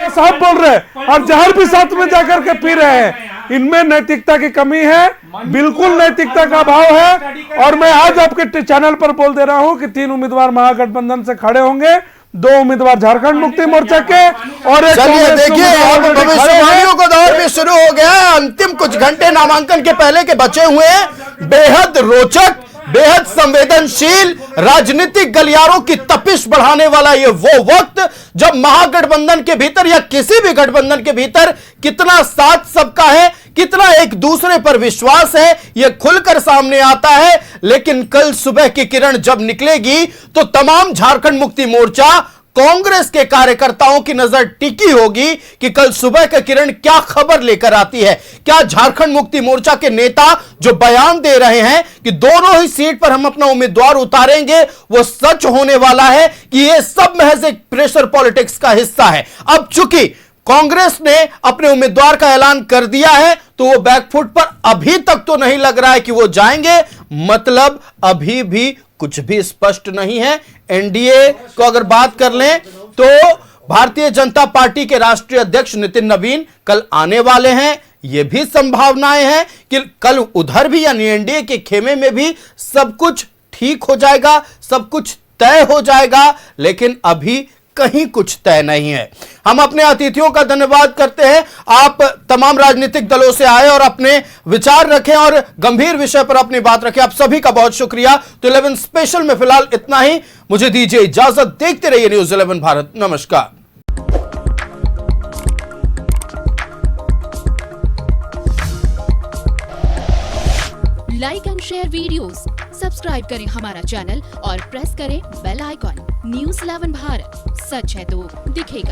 साहब बोल रहे हैं और जहर भी साथ में जाकर के पी रहे हैं। इनमें नैतिकता की कमी है, बिल्कुल नैतिकता का अभाव है। और मैं आज आपके चैनल पर बोल दे रहा हूं कि 3 उम्मीदवार महागठबंधन से खड़े होंगे, 2 उम्मीदवार झारखंड मुक्ति मोर्चा के और एक। चलिए देखिए, अब भविष्यवाणियों का दौर भी शुरू हो गया है। अंतिम कुछ घंटे नामांकन के पहले के बचे हुए हैं। बेहद रोचक, बेहद संवेदनशील, राजनीतिक गलियारों की तपिश बढ़ाने वाला ये वो वक्त जब महागठबंधन के भीतर या किसी भी गठबंधन के भीतर कितना साथ सबका है, कितना एक दूसरे पर विश्वास है, यह खुलकर सामने आता है। लेकिन कल सुबह की किरण जब निकलेगी तो तमाम झारखंड मुक्ति मोर्चा कांग्रेस के कार्यकर्ताओं की नजर टिकी होगी कि कल सुबह का किरण क्या खबर लेकर आती है। क्या झारखंड मुक्ति मोर्चा के नेता जो बयान दे रहे हैं कि दोनों ही सीट पर हम अपना उम्मीदवार उतारेंगे, वो सच होने वाला है कि यह सब महज एक प्रेशर पॉलिटिक्स का हिस्सा है। अब चूंकि कांग्रेस ने अपने उम्मीदवार का ऐलान कर दिया है तो वो बैकफुट पर अभी तक तो नहीं लग रहा है कि वो जाएंगे, मतलब अभी भी कुछ भी स्पष्ट नहीं है। एनडीए को अगर बात कर लें तो भारतीय जनता पार्टी के राष्ट्रीय अध्यक्ष नितिन नवीन कल आने वाले हैं। यह भी संभावनाएं हैं कि कल उधर भी यानी एनडीए के खेमे में भी सब कुछ ठीक हो जाएगा, सब कुछ तय हो जाएगा, लेकिन अभी कहीं कुछ तय नहीं है। हम अपने अतिथियों का धन्यवाद करते हैं। आप तमाम राजनीतिक दलों से आए और अपने विचार रखें और गंभीर विषय पर अपनी बात रखें। आप सभी का बहुत शुक्रिया। तो 11 स्पेशल में फिलहाल इतना ही। मुझे दीजिए इजाजत। देखते रहिए न्यूज़ 11 भारत। नमस्कार। Like and share videos, subscribe करें हमारा चैनल और प्रेस करें बेल आइकॉन। न्यूज़ 11 भारत, सच है तो दिखेगा।